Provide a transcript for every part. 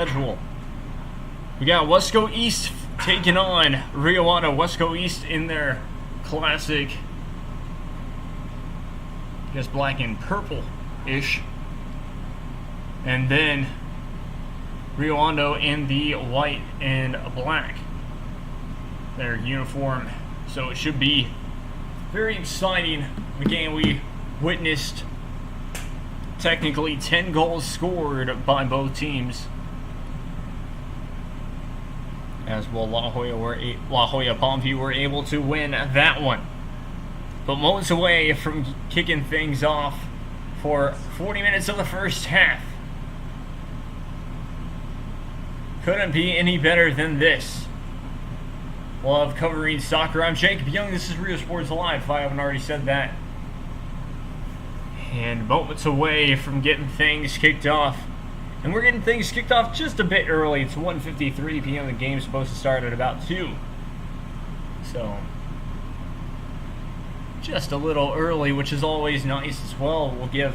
schedule. We got Weslaco East taking on Rio Hondo. Weslaco East in their classic, I guess, black and purple-ish. And then Rio Hondo in the white and black, their uniform. So it should be very exciting. Again, we witnessed technically 10 goals scored by both teams, as well La Joya Palmview were able to win that one. But moments away from kicking things off for 40 minutes of the first half. Couldn't be any better than this. Love covering soccer. I'm Jacob Young. This is Rio Sports Live. If I haven't already said that. And moments away from getting things kicked off. And we're getting things kicked off just a bit early. It's 1:53 p.m. The game's supposed to start at about 2. So, just a little early, which is always nice as well. Will give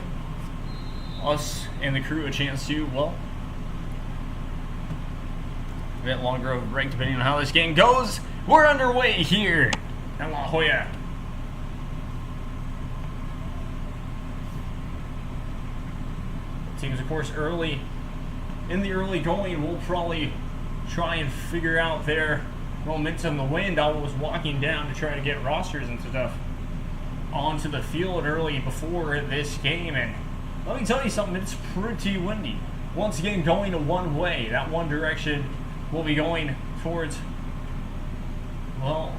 us and the crew a chance to, well, a bit longer of a break depending on how this game goes. We're underway here at La Joya. Teams, of course, early in the early going will probably try and figure out their momentum. The wind, I was walking down to try to get rosters and stuff onto the field early before this game, and let me tell you something, it's pretty windy. Once again, going one way. That one direction will be going towards, well,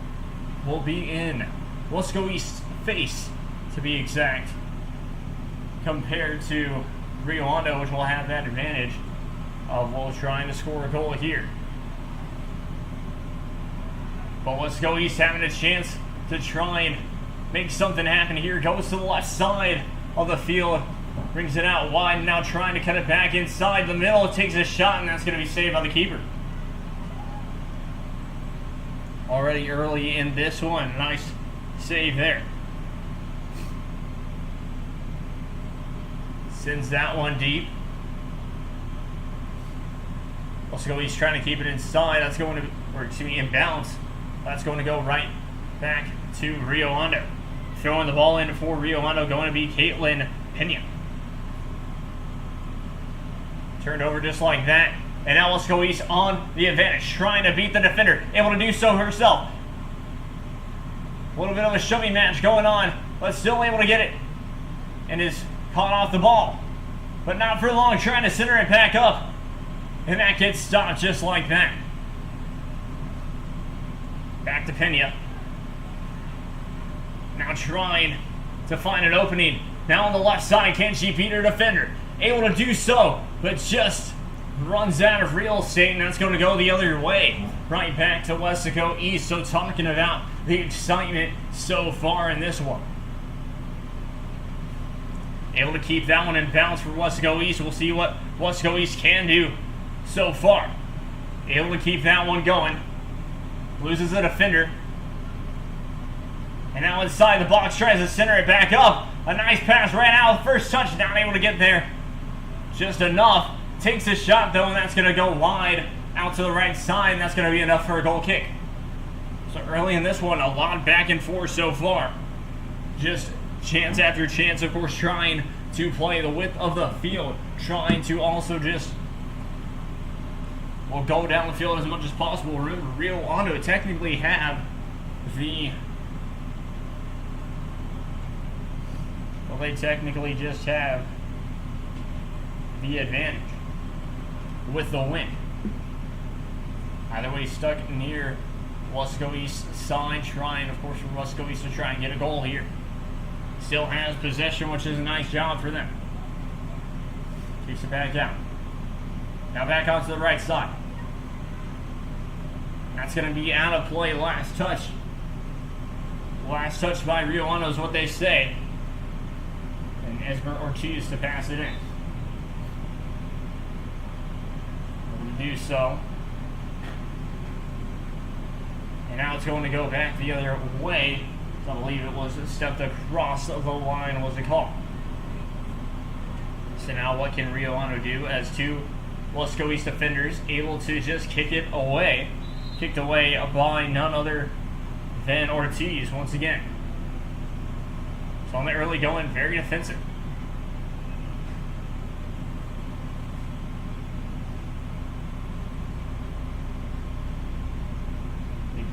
we'll be in Weslaco East face, to be exact, compared to Rio Hondo, which will have that advantage of, well, trying to score a goal here. But Weslaco East having a chance to try and make something happen here. Goes to the left side of the field, brings it out wide, and now trying to cut it back inside the middle. Takes a shot, and that's going to be saved by the keeper. Already early in this one. Nice save there. Sends that one deep. Weslaco East trying to keep it inside. That's going to, or excuse me, inbounds. That's going to go right back to Rio Hondo. Throwing the ball in for Rio Hondo, going to be Caitlin Pena. Turned over just like that. And now Weslaco East on the advantage, trying to beat the defender. Able to do so herself. A little bit of a shoving match going on, but still able to get it. And is caught off the ball. But not for long, trying to center it back up. And that gets stopped just like that. Back to Pena. Now trying to find an opening. Now on the left side, can she beat her defender? Able to do so, but just runs out of real estate, and that's going to go the other way. Right back to Weslaco East. So talking about the excitement so far in this one. Able to keep that one in bounds for Weslaco East. We'll see what Weslaco East can do so far. Able to keep that one going. Loses the defender. And now inside the box, tries to center it back up. A nice pass right out. First touch, not able to get there. Just enough. Takes a shot though, and that's going to go wide out to the right side. And that's going to be enough for a goal kick. So early in this one, a lot back and forth so far. Just chance after chance, of course, trying to play the width of the field. Trying to also just, well, go down the field as much as possible. Remember, Rio Hondo technically have the, well, they technically just have the advantage with the win. Either way, stuck near Weslaco East side, trying, of course, for Weslaco East to try and get a goal here. Still has possession, which is a nice job for them. Keeps it back out. Now back onto the right side. That's going to be out of play. Last touch. Last touch by Rio Hondo is what they say. And Esmer Ortiz to pass it in. Able to do so. And now it's going to go back the other way. I believe it was stepped across the line was a call. So now what can Rio Hondo do as two Weslaco East defenders able to just kick it away. Kicked away by none other than Ortiz once again. So on the early going, very defensive.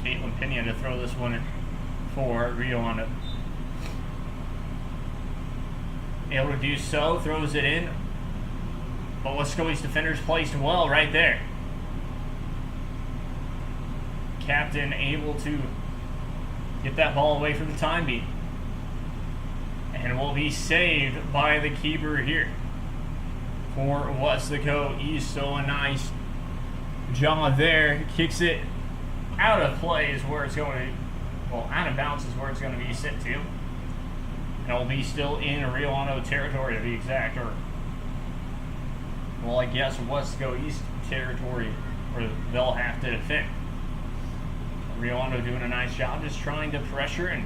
Caitlin Pena to throw this one for Rio Hondo. Able to do so, throws it in. But Weslaco East defenders placed well right there. Captain able to get that ball away for the time being. And will be saved by the keeper here for Weslaco East. So a nice job there. Kicks it out of play is where it's going to, well, out of bounds is where it's going to be sent to. And it'll be still in Rio Hondo territory to be exact, or, well, I guess Weslaco East territory where they'll have to defend. Rio Hondo doing a nice job just trying to pressure and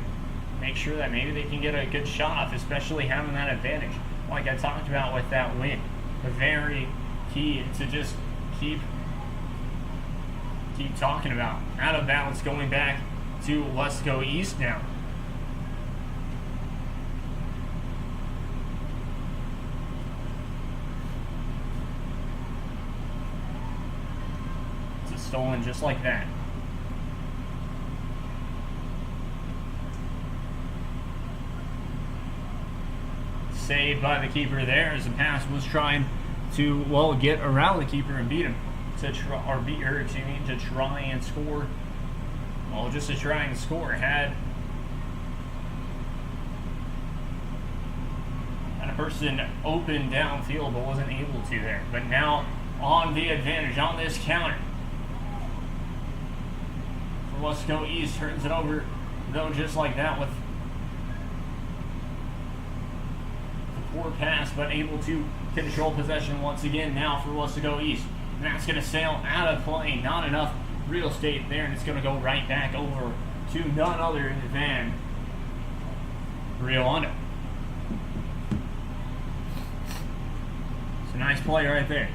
make sure that maybe they can get a good shot off, especially having that advantage. Like I talked about with that win, very key to just keep talking about. Out of bounds, going back to Weslaco East now. It's stolen just like that. Saved by the keeper there as the pass was trying to, well, get around the keeper and beat him. To try, or beat her to try and score. Well, just to try and score. Had a person open downfield but wasn't able to there. But now on the advantage on this counter. For Weslaco East, turns it over though just like that with the poor pass, but able to control possession once again now for Weslaco East. And that's going to sail out of play. Not enough real estate there, and it's going to go right back over to none other than Rio Hondo. It's a nice play right there.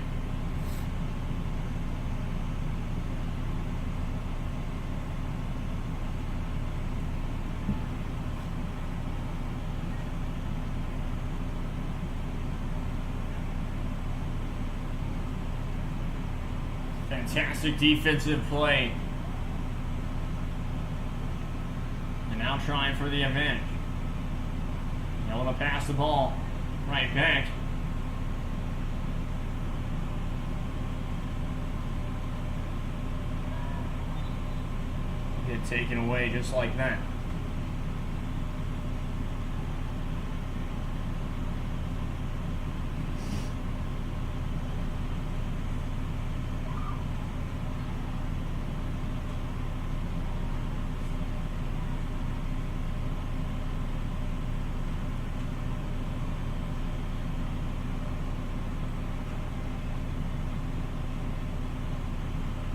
Fantastic defensive play. And now trying for the advantage. Able to pass the ball right back. Get taken away just like that.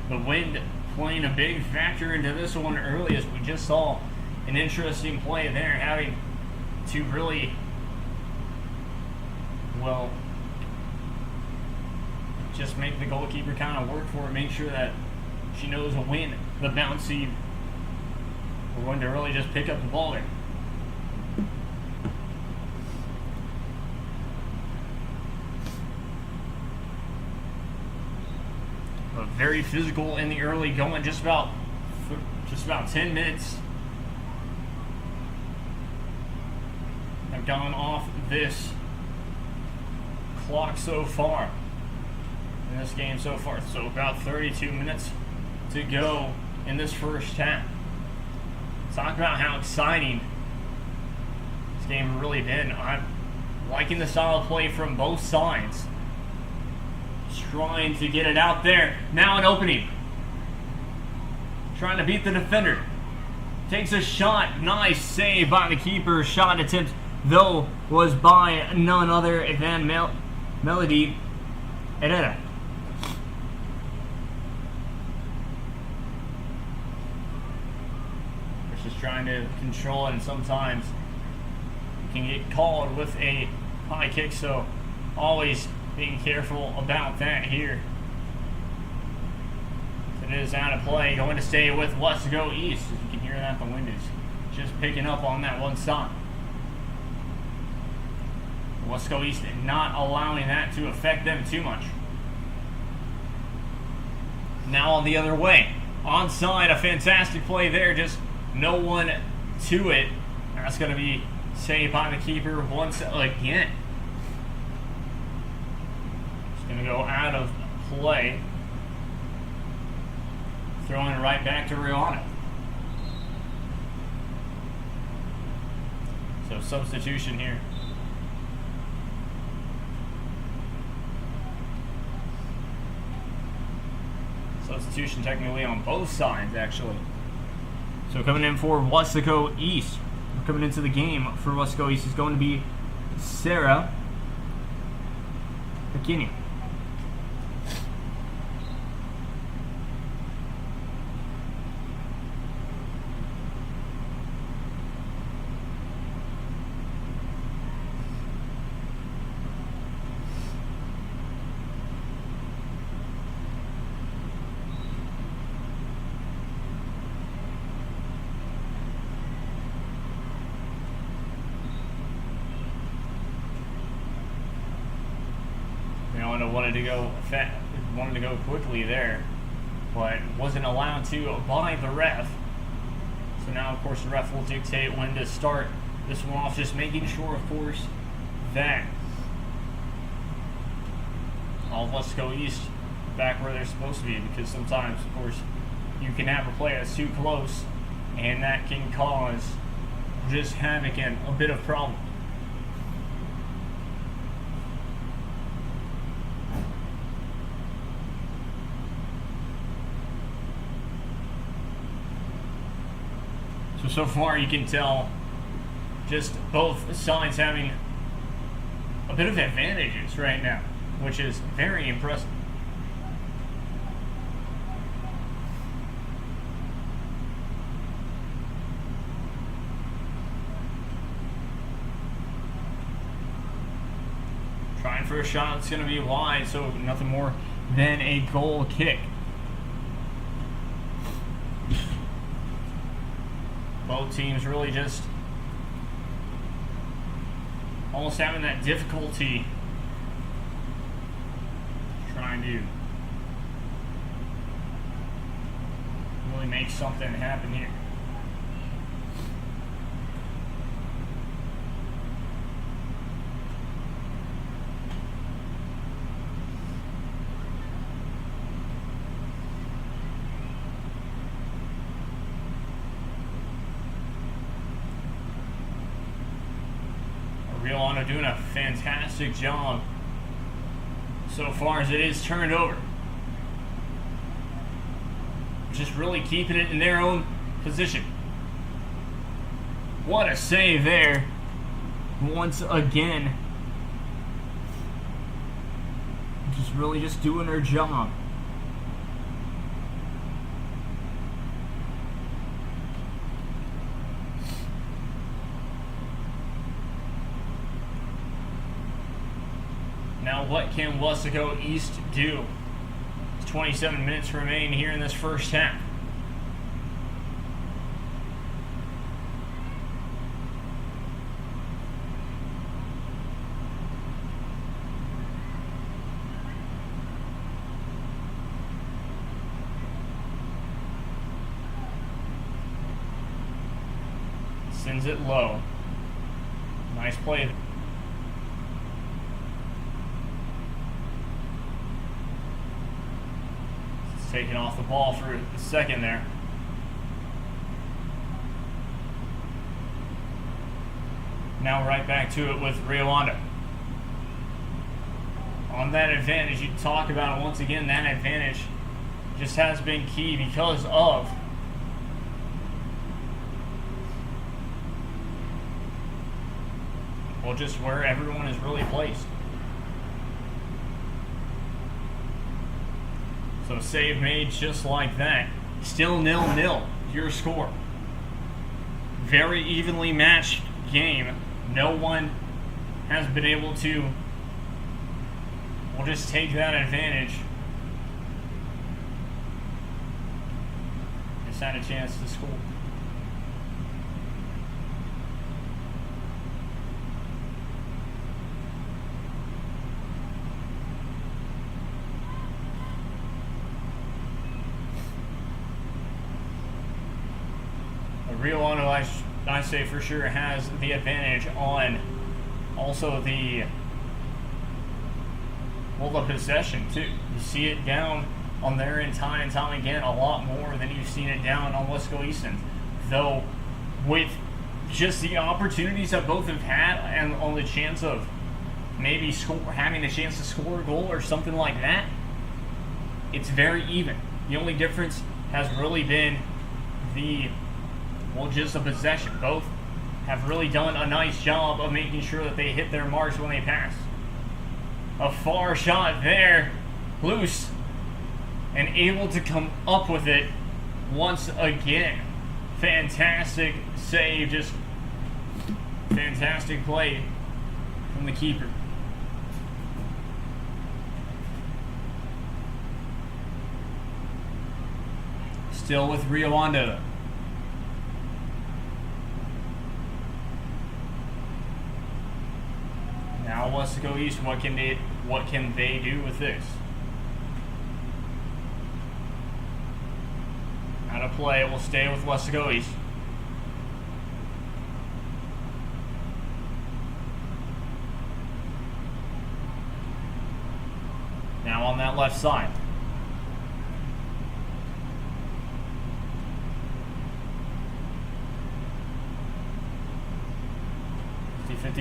The wind playing a big factor into this one early, as we just saw an interesting play there, having to really, well, just make the goalkeeper kind of work for it, make sure that she knows when the bouncy, or when to really just pick up the ball there. Very physical in the early going, just about 10 minutes have gone off this clock so far in this game so far. So about 32 minutes to go in this first half. Talk about how exciting this game has really been. I'm liking the style of play from both sides. Trying to get it out there. Now an opening. Trying to beat the defender. Takes a shot. Nice save by the keeper. Shot attempt, though, was by none other than Melody Herrera. Just trying to control it, and sometimes you can get called with a high kick, so always being careful about that here It is out of play. Going to stay with Weslaco East. As you can hear that, the wind is just picking up on that one side. Weslaco East not allowing that to affect them too much. Now on the other way. Onside, a fantastic play there. Just no one to it. That's going to be saved by the keeper once again. It's going to go out of play. Throwing it right back to Rihanna. So substitution here. Substitution technically on both sides, actually. So coming in for Weslaco East, coming into the game for Weslaco East is going to be Sarah McKinney. Wanted to go quickly there, but wasn't allowed to by the ref. So now, of course, the ref will dictate when to start this one off, just making sure, of course, that all of Weslaco East back where they're supposed to be, because sometimes, of course, you can have a play that's too close, and that can cause just havoc and a bit of problem. So far you can tell just both sides having a bit of advantages right now, which is very impressive. Trying for a shot that's going to be wide, so nothing more than a goal kick. Both teams really just almost having that difficulty trying to really make something happen here. Hondo doing a fantastic job so far as it is turned over. Just really keeping it in their own position. What a save there. Once again. Just really just doing her job. Now what can Weslaco East do? 27 minutes remain here in this first half. Sends it low. Nice play. Taking off the ball for a second there. Now right back to it with Hondo. On that advantage, you talk about it once again, that advantage just has been key because of just where everyone is really placed. So save made just like that. Still 0-0, your score. Very evenly matched game. No one has been able to, just take that advantage Just had a chance to score. Rio Hondo, I say for sure, has the advantage on also the possession too. You see it down on their end time and time again a lot more than you've seen it down on Weslaco Easton. Though with just the opportunities that both have had and on the chance of maybe having a chance to score a goal or something like that, it's very even. The only difference has really been just the possession. Both have really done a nice job of making sure that they hit their marks when they pass. A far shot there, loose, and able to come up with it once again. Fantastic save, just fantastic play from the keeper. Still with Rio Hondo. Now Weslaco East, what can they do with this? Out of play, we'll stay with Weslaco East. Now on that left side.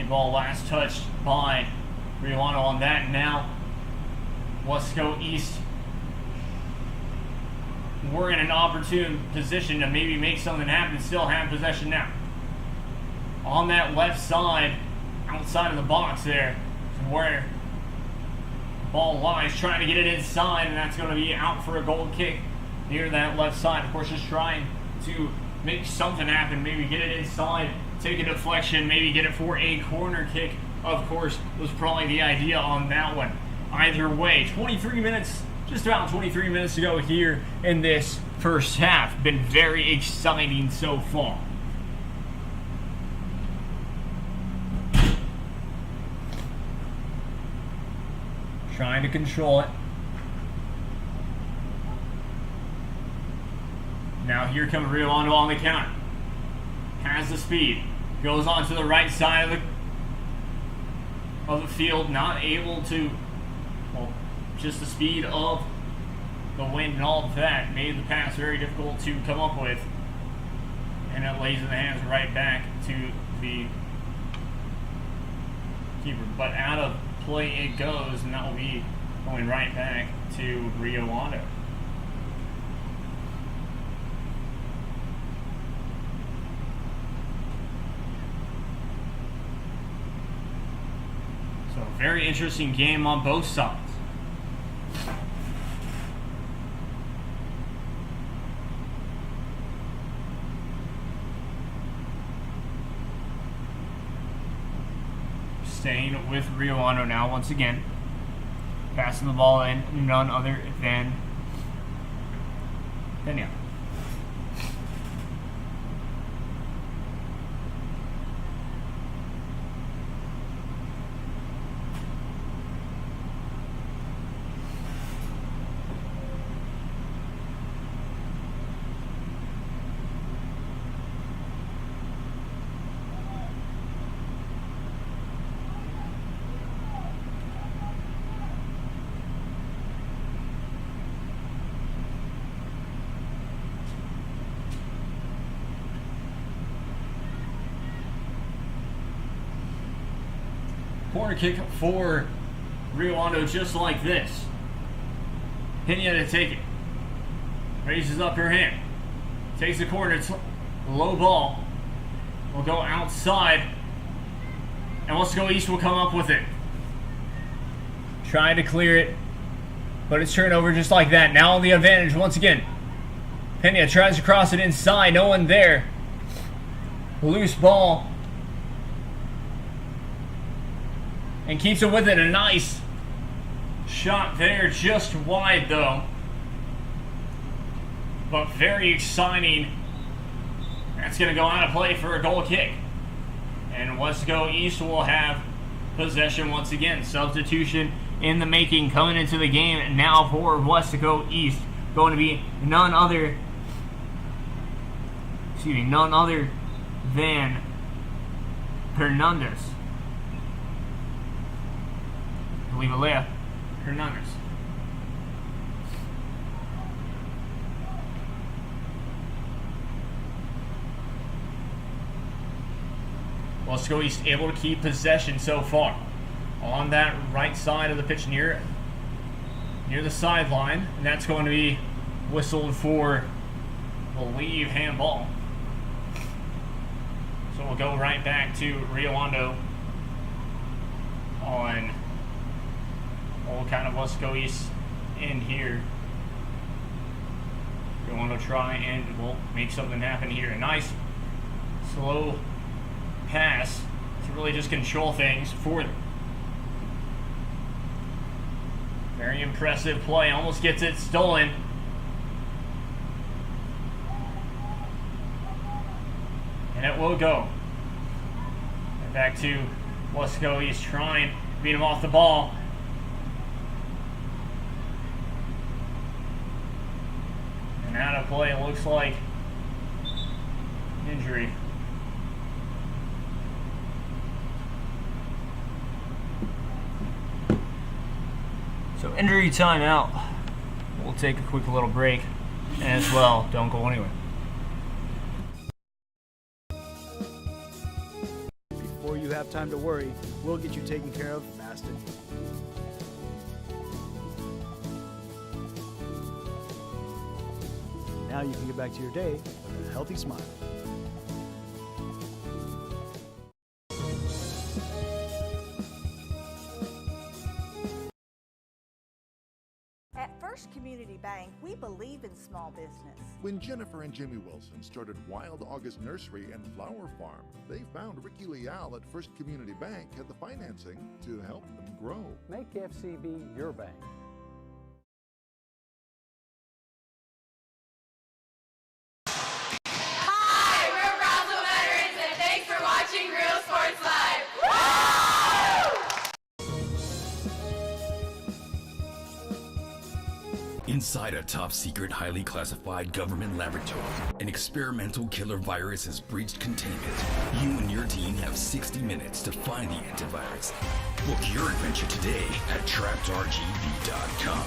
Ball last touched by Rio Hondo on that. Now Weslaco East, we're in an opportune position to maybe make something happen. Still have possession now. On that left side, outside of the box there, is where the ball lies, trying to get it inside, and that's going to be out for a goal kick near that left side. Of course, just trying to make something happen, maybe get it inside, take a deflection, maybe get it for a corner kick. Of course, was probably the idea on that one. Either way, 23 minutes, just about 23 minutes to go here in this first half. Been very exciting so far. Trying to control it. Now here comes Rio Hondo on the counter. Has the speed. Goes on to the right side of the field. Not able to, just the speed of the wind and all of that made the pass very difficult to come up with. And it lays in the hands right back to the keeper. But out of play it goes, and that will be going right back to Rio Hondo. Very interesting game on both sides. Staying with Rio Hondo now once again. Passing the ball in, none other than Pena. Corner kick for Rio Hondo, just like this. Pena to take it. Raises up her hand. Takes the corner. It's low ball. Will go outside. And Weslaco East will come up with it. Trying to clear it. But it's turned over just like that. Now on the advantage once again. Pena tries to cross it inside. No one there. Loose ball. And keeps it with it. A nice shot there. Just wide though. but very exciting. That's going to go out of play for a goal kick. And Weslaco East will have possession once again. Substitution in the making coming into the game now for Weslaco East. Going to be none other than Hernandez. Hernandez. Weslaco East able to keep possession so far on that right side of the pitch near the sideline, and that's going to be whistled for, I believe, handball. So we'll go right back to Hondo on old kind of Weslaco East end here. Hondo try and we'll make something happen here. A nice slow pass to really just control things for them. Very impressive play. Almost gets it stolen. And it will go. And back to Weslaco East trying to beat him off the ball. And out of play, it looks like injury. So injury timeout. We'll take a quick little break. And as well, don't go anywhere. Before you have time to worry, we'll get you taken care of fast and easy. Now you can get back to your day with a healthy smile. At First Community Bank, we believe in small business. When Jennifer and Jimmy Wilson started Wild August Nursery and Flower Farm, they found Ricky Leal at First Community Bank had the financing to help them grow. Make FCB your bank. Hi, we're Brownsville Veterans, and thanks for watching Real Sports Live. Inside a top-secret, highly classified government laboratory, an experimental killer virus has breached containment. You and your team have 60 minutes to find the antivirus. Book your adventure today at trappedrgv.com.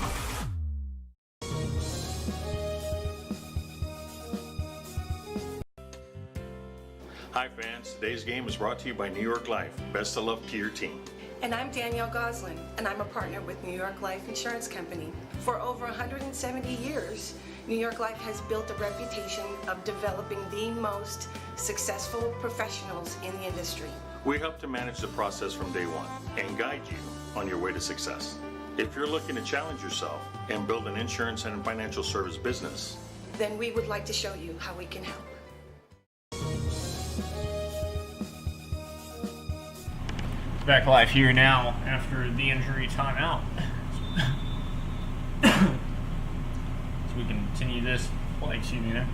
Hi fans, today's game is brought to you by New York Life. Best of luck to your team. And I'm Danielle Goslin, and I'm a partner with New York Life Insurance Company. For over 170 years, New York Life has built a reputation of developing the most successful professionals in the industry. We help to manage the process from day one and guide you on your way to success. If you're looking to challenge yourself and build an insurance and financial service business, then we would like to show you how we can help. Back live here now after the injury timeout. So we continue this play, excuse me there.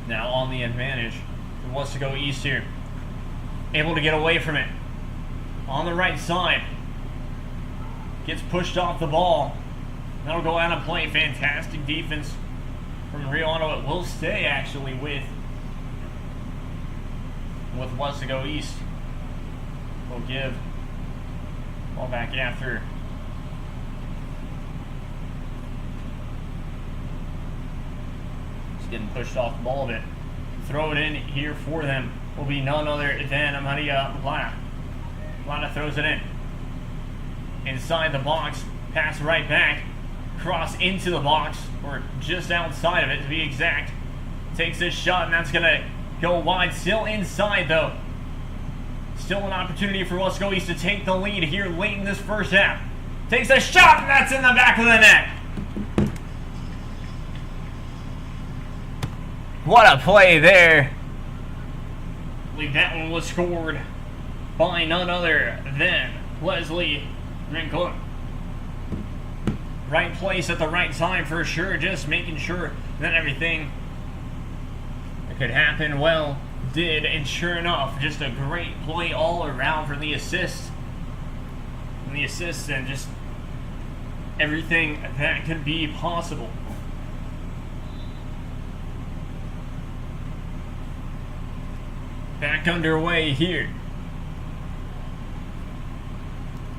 Now on the advantage. Who wants to go east here? Able to get away from it. On the right side. Gets pushed off the ball. That'll go out of play. Fantastic defense from Rio Hondo. It will stay actually with Weslaco East. Will give ball back after. Just getting pushed off the ball a bit. Throw it in here for them will be none other than Maria Plata. Plata throws it in. Inside the box, pass right back, cross into the box, or just outside of it to be exact. Takes this shot, and that's going to go wide. Still inside, though. Still an opportunity for Weslaco East to take the lead here late in this first half. Takes a shot, and that's in the back of the net. What a play there. I believe that one was scored by none other than Leslie Rincon. right place at the right time for sure, just making sure that everything that could happen well did, and sure enough, just a great play all around for the assist. And the assists and just everything that could be possible. Back underway here.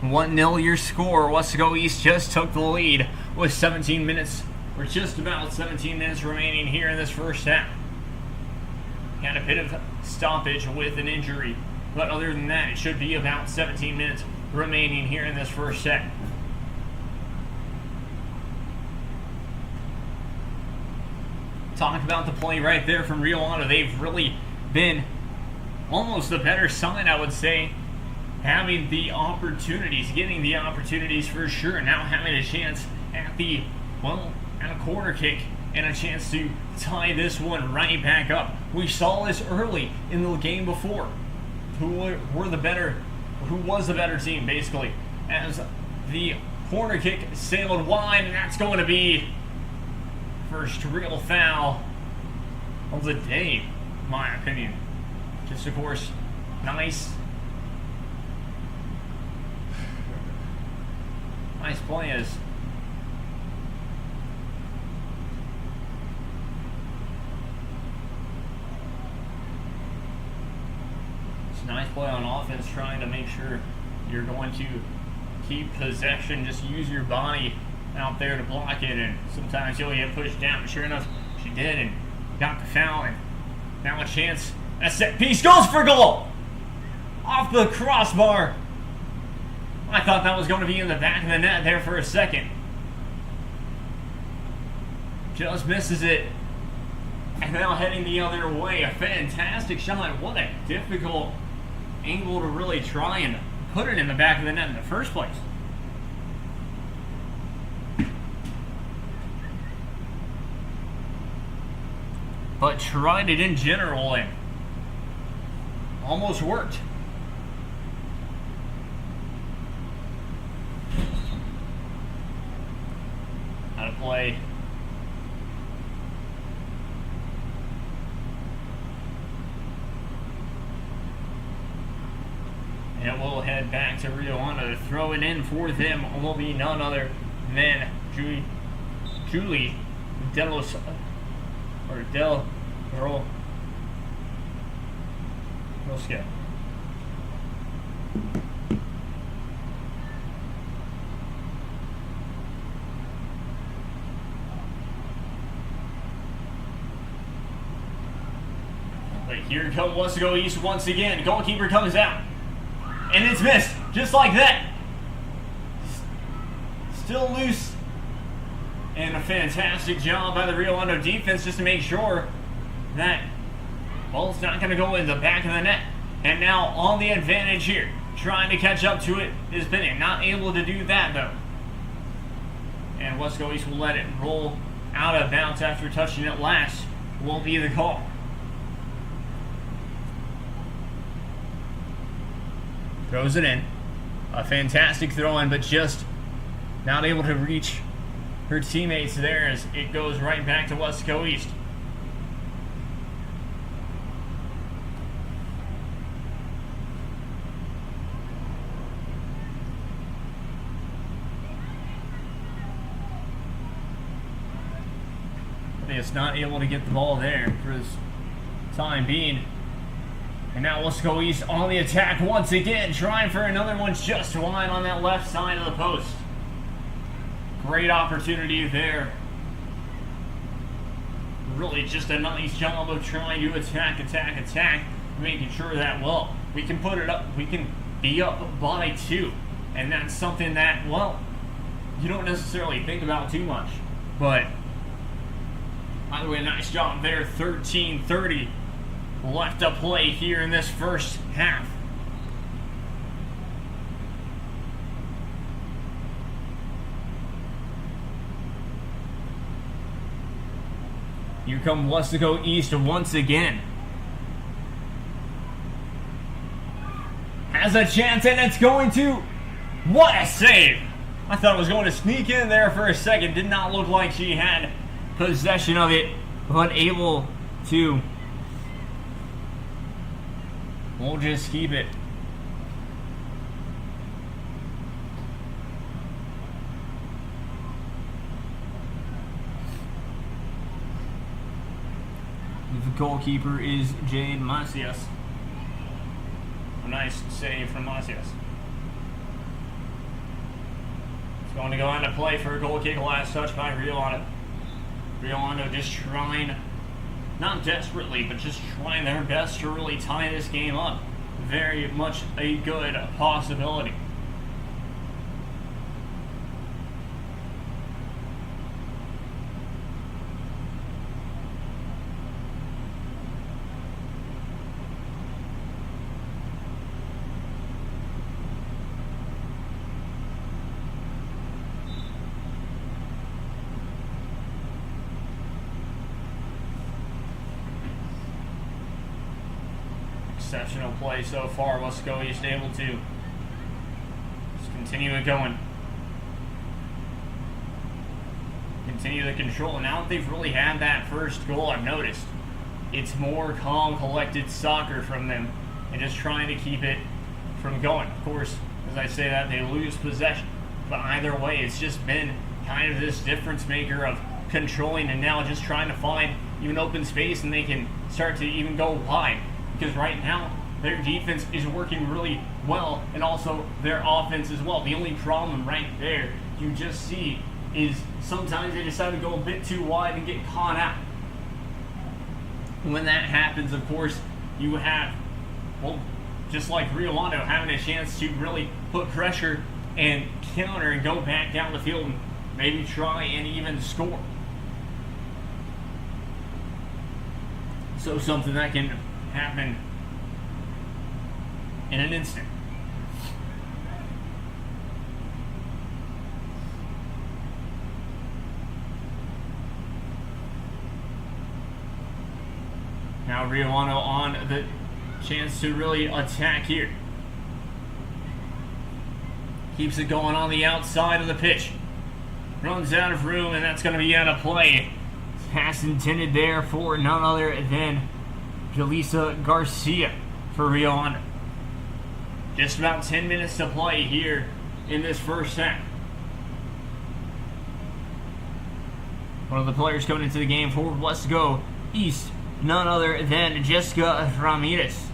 1-0 your score. Weslaco East just took the lead with 17 minutes, or just about 17 minutes remaining here in this first half. Had a bit of stoppage with an injury, but other than that, it should be about 17 minutes remaining here in this first set. Talk about the play right there from Rio Hondo. They've really been almost the better side, I would say, having the opportunities, getting the opportunities for sure. Now having a chance at at a corner kick and a chance to tie this one right back up. We saw this early in the game before. Who was the better team, basically, as the corner kick sailed wide, and that's going to be first real foul of the day, in my opinion. Just, of course, nice play as nice play on offense, trying to make sure you're going to keep possession. Just use your body out there to block it, and sometimes you'll get pushed down. Sure enough, she did, and got the foul, and now a chance. A set piece goes for goal! Off the crossbar. I thought that was going to be in the back of the net there for a second. Just misses it. And now heading the other way. A fantastic shot. What a difficult angle to really try and put it in the back of the net in the first place. But tried it in general and almost worked. How to play. And we'll head back to Rio Hondo. To throw it in for them will be none other than Julie Delos or Del Rosca. But here comes Weslaco East once again. Goalkeeper comes out. And it's missed, just like that. Still loose. And a fantastic job by the Rio Hondo defense just to make sure that ball's not going to go in the back of the net. And now on the advantage here, trying to catch up to it is Bennett. Not able to do that though. And Weslaco East will let it roll out of bounds after touching it last. Will be the call. Throws it in. A fantastic throw in, but just not able to reach her teammates there as it goes right back to Weslaco East. It's not able to get the ball there for this time being. And now Weslaco East on the attack once again, trying for another one just wide on that left side of the post. Great opportunity there. Really just a nice job of trying to attack, making sure that, well, we can put it up, we can be up by 2. And that's something that, well, you don't necessarily think about too much. But either way, nice job there. 13:30 left to play here in this first half. Here come Weslaco East once again. Has a chance, and it's going to. What a save I thought it was going to sneak in there for a second. Did not look like she had possession of it, but able to. We'll just keep it. The goalkeeper is Jade Macias. A nice save from Macias. It's going to go on to play for a goal kick, last touch by Rio Hondo. Rio Hondo just trying, not desperately, but just trying their best to really tie this game up. Very much a good possibility. Exceptional play so far. Weslaco is able to just continue it going. Continue the control. And now that they've really had that first goal, I've noticed it's more calm, collected soccer from them and just trying to keep it from going. Of course, as I say that, they lose possession. But either way, it's just been kind of this difference maker of controlling and now just trying to find even open space and they can start to even go wide. Because right now, their defense is working really well, and also their offense as well. The only problem right there you just see is sometimes they decide to go a bit too wide and get caught out. When that happens, of course, you have, well, just like Rio Hondo, having a chance to really put pressure and counter and go back down the field and maybe try and even score. So something that can happen in an instant. Now Rio Hondo on the chance to really attack here. Keeps it going on the outside of the pitch. Runs out of room, and that's going to be out of play. Pass intended there for none other than Jalisa Garcia for Rio Hondo. Just about 10 minutes to play here in this first half. One of the players coming into the game for Weslaco East, none other than Jessica Ramirez.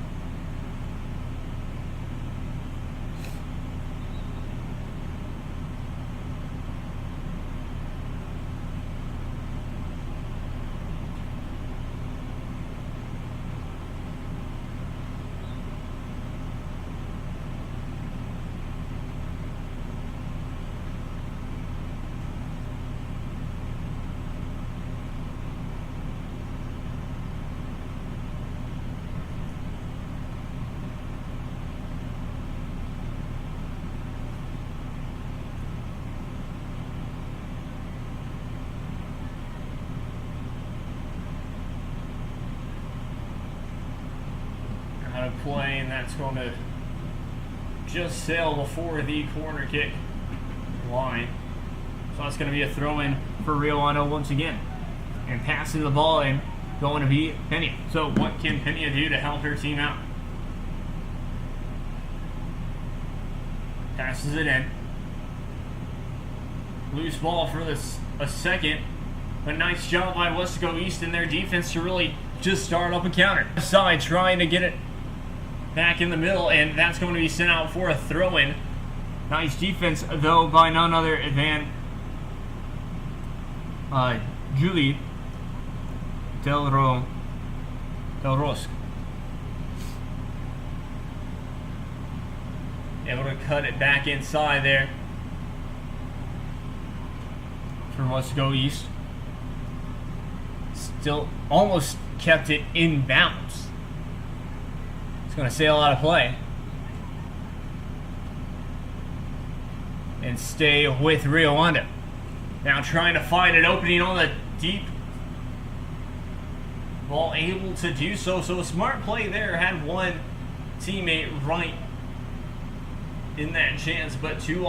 Play, and that's going to just sail before the corner kick line. So that's going to be a throw-in for Rio Hondo once again. And passing the ball in, going to be Pena. So what can Pena do to help her team out? Passes it in. Loose ball for a second. But nice job by Weslaco East in their defense to really just start up a counter. Side trying to get it back in the middle, and that's going to be sent out for a throw-in. Nice defense, though, by none other than Julie Del Rosque. Able to cut it back inside there for Weslaco East. Still almost kept it in bounds. It's going to sail out of play and stay with Rio Hondo. Now trying to find an opening on the deep ball, able to do so. So a smart play there. Had one teammate right in that chance, but two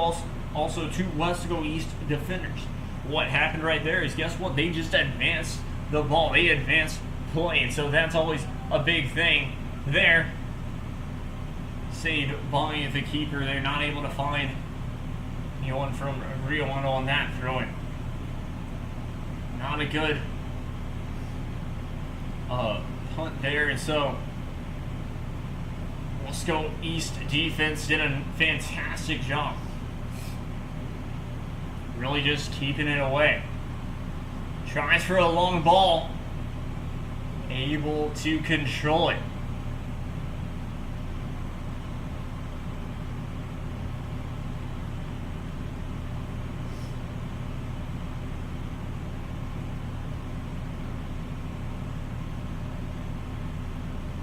also two Weslaco East defenders. What happened right there is, guess what? They just advanced the ball. They advanced play, and so that's always a big thing there. Saved by the keeper. They're not able to find anyone from Rio Hondo on that throw-in. Not a good punt there, and so Weslaco East defense did a fantastic job. Really just keeping it away. Tries for a long ball. Able to control it.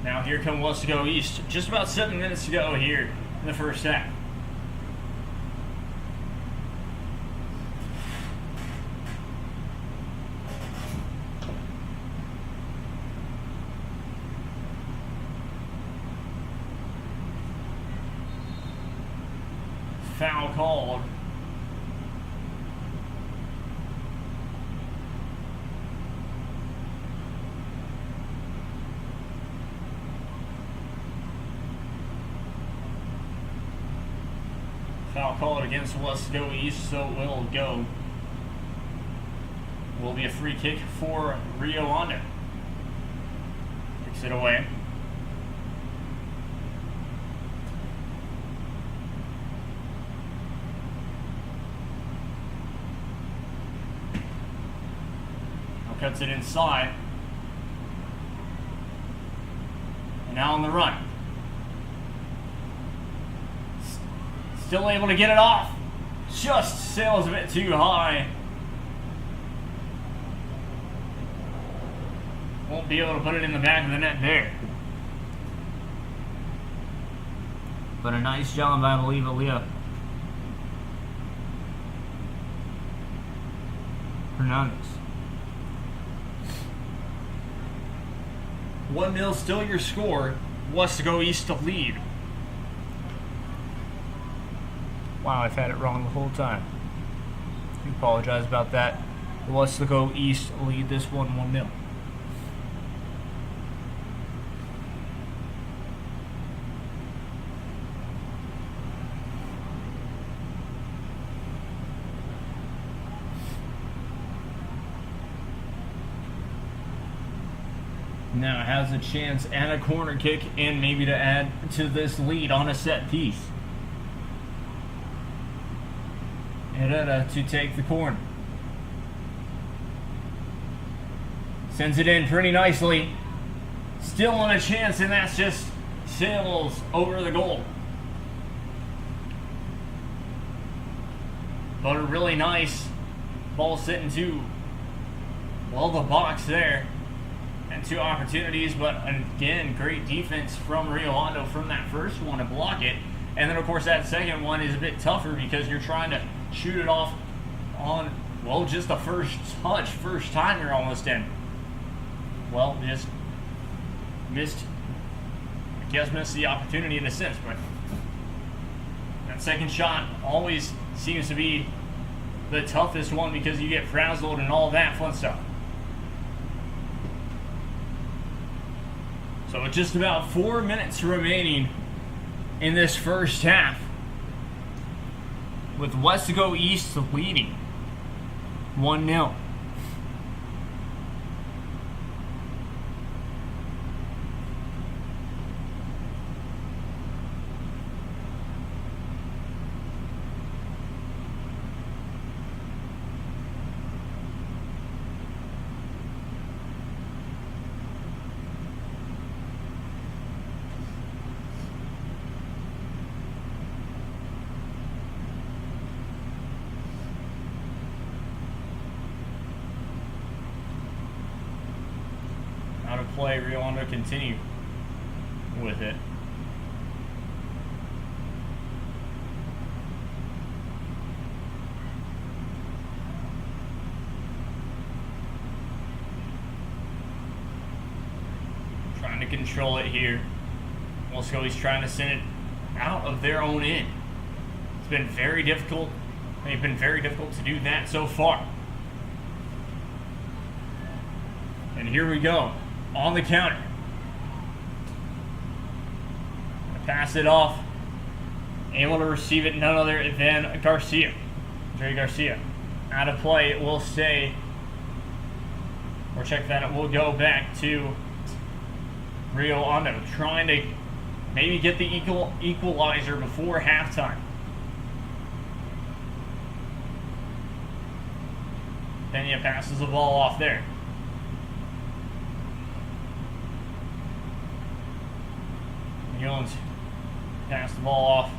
Now here come Weslaco East. Just about 7 minutes to go here in the first half. Foul called. Foul called against Weslaco East, so it will go. Will be a free kick for Rio Hondo. Kicks it away. Cuts it inside. And now on the run. Still able to get it off. Just sails a bit too high. Won't be able to put it in the back of the net there. But a nice job by Leah Hernandez. 1-0 still your score. Weslaco East to lead. Wow, I've had it wrong the whole time. I apologize about that. The Weslaco East lead this one 1-0. Now has a chance at a corner kick and maybe to add to this lead on a set piece. Herrera to take the corner. Sends it in pretty nicely. Still on a chance, and that's just sails over the goal. But a really nice ball sitting to, well, the box there. And two opportunities, but again, great defense from Rio Hondo from that first one to block it. And then, of course, that second one is a bit tougher because you're trying to shoot it off on, well, just the first touch, first time you're almost in. Well, just missed the opportunity in a sense, but that second shot always seems to be the toughest one because you get frazzled and all that fun stuff. So with just about 4 minutes remaining in this first half, with Weslaco East leading 1-0. Play, Rio Hondo continue with it. Trying to control it here. Weslaco is trying to send it out of their own end. It's been very difficult They've been very difficult to do that so far. And here we go, on the counter. Pass it off. Able to receive it, none other than Garcia. Jerry Garcia. Out of play, it will stay. Or check that, it will go back to Rio Hondo, trying to maybe get the equalizer before halftime. Pena passes the ball off there. Jones pass the ball off,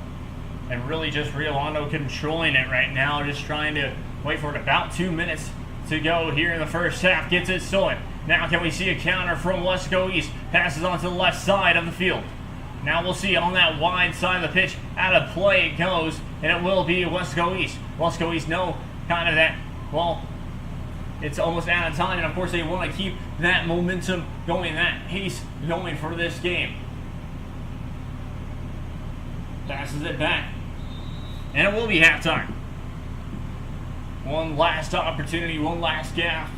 and really just Rio Hondo controlling it right now, just trying to wait for it. About 2 minutes to go here in the first half. Gets it stolen. Now can we see a counter from Weslaco East? Passes onto the left side of the field. Now we'll see on that wide side of the pitch. Out of play it goes, and it will be Weslaco East. Weslaco East know kind of that, well, it's almost out of time, and of course they want to keep that momentum going, that pace going for this game. Passes it back, and it will be halftime. One last opportunity, one last gap,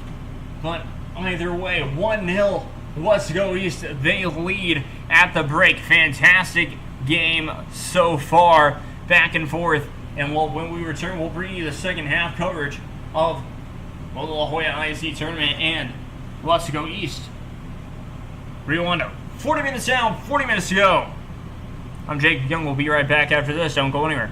but either way, 1-0 Weslaco East. They lead at the break. Fantastic game so far, back and forth. And when we return, we'll bring you the second half coverage of the La Joya ISD tournament and Weslaco East. Rio Hondo, 40 minutes down, 40 minutes to go. I'm Jake Young. We'll be right back after this. Don't go anywhere.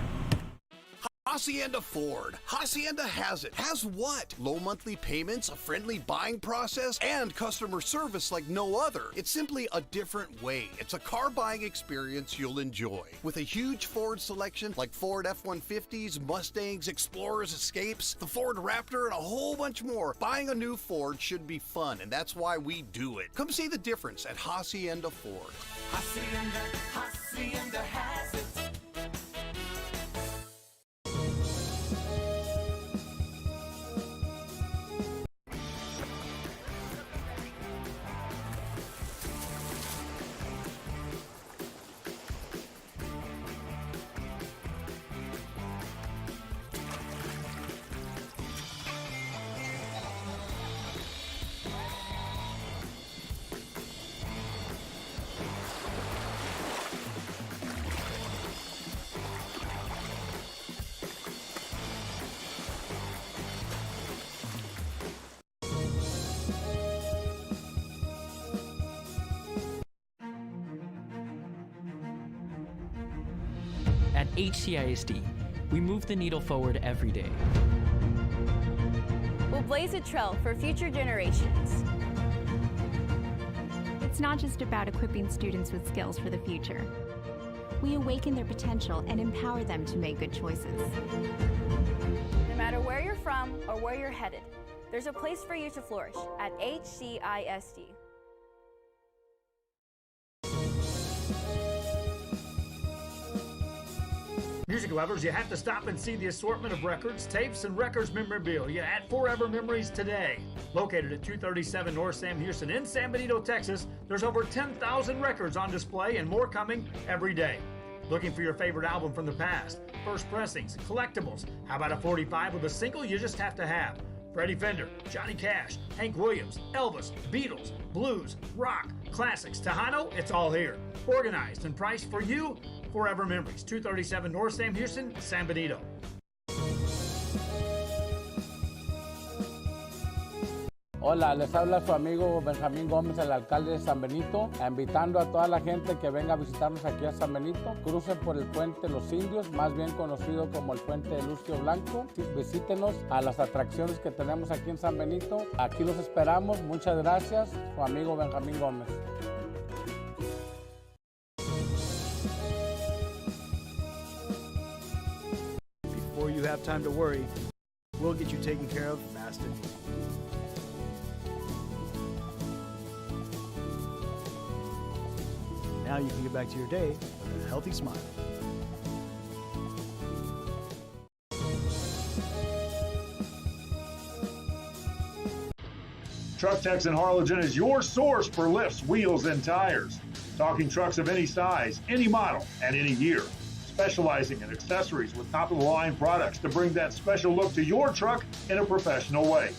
Hacienda Ford. Hacienda has it. Has what? Low monthly payments, a friendly buying process, and customer service like no other. It's simply a different way. It's a car buying experience you'll enjoy. With a huge Ford selection like Ford F-150s, Mustangs, Explorers, Escapes, the Ford Raptor, and a whole bunch more, buying a new Ford should be fun, and that's why we do it. Come see the difference at Hacienda Ford. Hacienda has it. At HCISD, we move the needle forward every day. We'll blaze a trail for future generations. It's not just about equipping students with skills for the future. We awaken their potential and empower them to make good choices. No matter where you're from or where you're headed, there's a place for you to flourish at HCISD. Music lovers, you have to stop and see the assortment of records, tapes, and records memorabilia at Forever Memories today. Located at 237 North Sam Houston in San Benito, Texas, there's over 10,000 records on display and more coming every day. Looking for your favorite album from the past, first pressings, collectibles? How about a 45 with a single you just have to have? Freddie Fender, Johnny Cash, Hank Williams, Elvis, Beatles, blues, rock, classics, Tejano, it's all here. Organized and priced for you. Forever Memories, 237 North Sam Houston, San Benito. Hola, les habla su amigo Benjamín Gómez, el alcalde de San Benito, invitando a toda la gente que venga a visitarnos aquí a San Benito. Crucen por el puente Los Indios, más bien conocido como el puente de Lucio Blanco. Visítenos a las atracciones que tenemos aquí en San Benito. Aquí los esperamos. Muchas gracias. Su amigo Benjamín Gómez. Before you have time to worry, we'll get you taken care of fast and easy. Now you can get back to your day with a healthy smile. Truck Techs in Harlingen is your source for lifts, wheels, and tires. Talking trucks of any size, any model, and any year. specializing in accessories with top-of-the-line products to bring that special look to your truck in a professional way.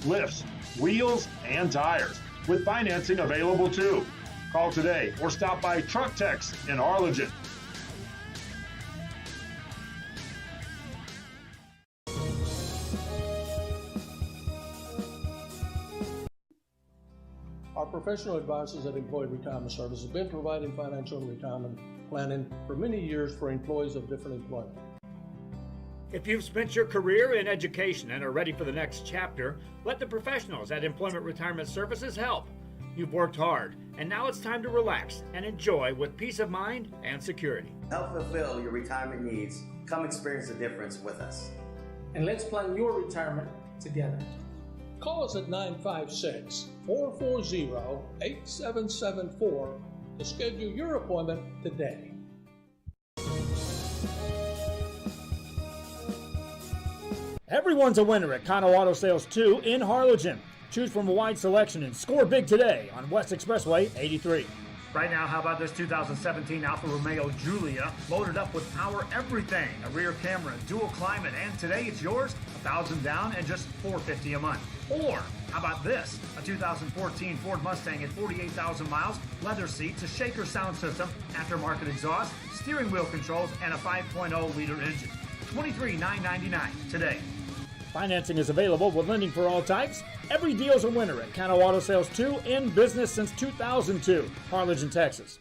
Lifts, wheels, and tires, with financing available too. Call today or stop by Truck Tex in Harlingen. Our professional advisors at Employee Retirement Service have been providing financial retirement planning for many years for employees of different employment. If you've spent your career in education and are ready for the next chapter, let the professionals at Employment Retirement Services help. You've worked hard, and now it's time to relax and enjoy with peace of mind and security. Help fulfill your retirement needs. Come experience the difference with us. And let's plan your retirement together. Call us at 956-440-8774 to schedule your appointment today. Everyone's a winner at Cono Auto Sales 2 in Harlingen. Choose from a wide selection and score big today on West Expressway 83. Right now, how about this 2017 Alfa Romeo Giulia, loaded up with power everything, a rear camera, dual climate, and today it's yours, $1,000 down and just $450 a month. Or how about this, a 2014 Ford Mustang at 48,000 miles, leather seats, a shaker sound system, aftermarket exhaust, steering wheel controls, and a 5.0-liter engine. $23,999 today. Financing is available with lending for all types. Every deal's a winner at Cono Auto Sales 2, in business since 2002, Harlingen, Texas.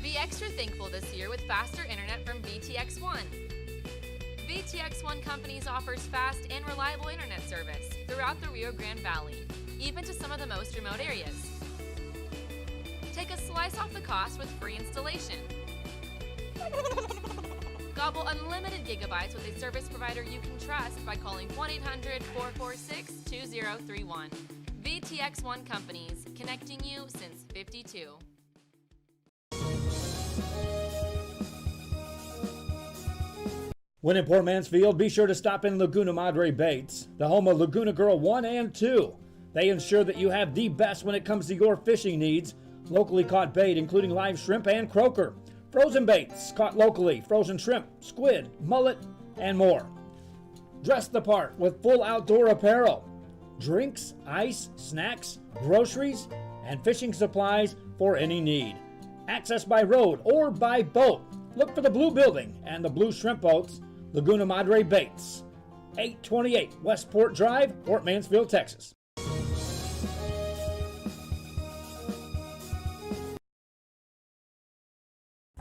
Be extra thankful this year with faster internet from VTX1. VTX1 Companies offers fast and reliable internet service throughout the Rio Grande Valley, even to some of the most remote areas. Take a slice off the cost with free installation. Gobble unlimited gigabytes with a service provider you can trust by calling 1-800-446-2031. VTX1 Companies, connecting you since '52. When in Port Mansfield, be sure to stop in Laguna Madre Baits, the home of Laguna Girl 1 and 2. They ensure that you have the best when it comes to your fishing needs. Locally caught bait, including live shrimp and croaker. Frozen baits, caught locally, frozen shrimp, squid, mullet, and more. Dress the part with full outdoor apparel. Drinks, ice, snacks, groceries, and fishing supplies for any need. Access by road or by boat. Look for the blue building and the blue shrimp boats, Laguna Madre Baits. 828 Westport Drive, Port Mansfield, Texas.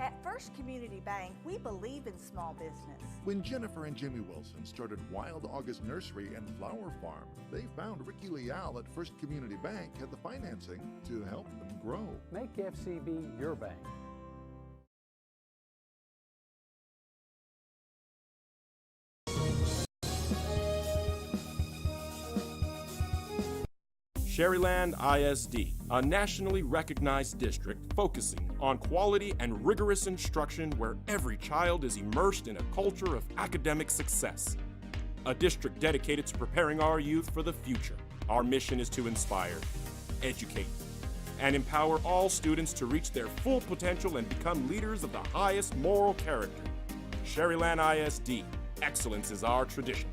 At First Community Bank, we believe in small business. When Jennifer and Jimmy Wilson started Wild August Nursery and Flower Farm, they found Ricky Leal at First Community Bank had the financing to help them grow. Make FCB your bank. Sherryland ISD, a nationally recognized district focusing on quality and rigorous instruction where every child is immersed in a culture of academic success. A district dedicated to preparing our youth for the future. Our mission is to inspire, educate, and empower all students to reach their full potential and become leaders of the highest moral character. Sherryland ISD, excellence is our tradition.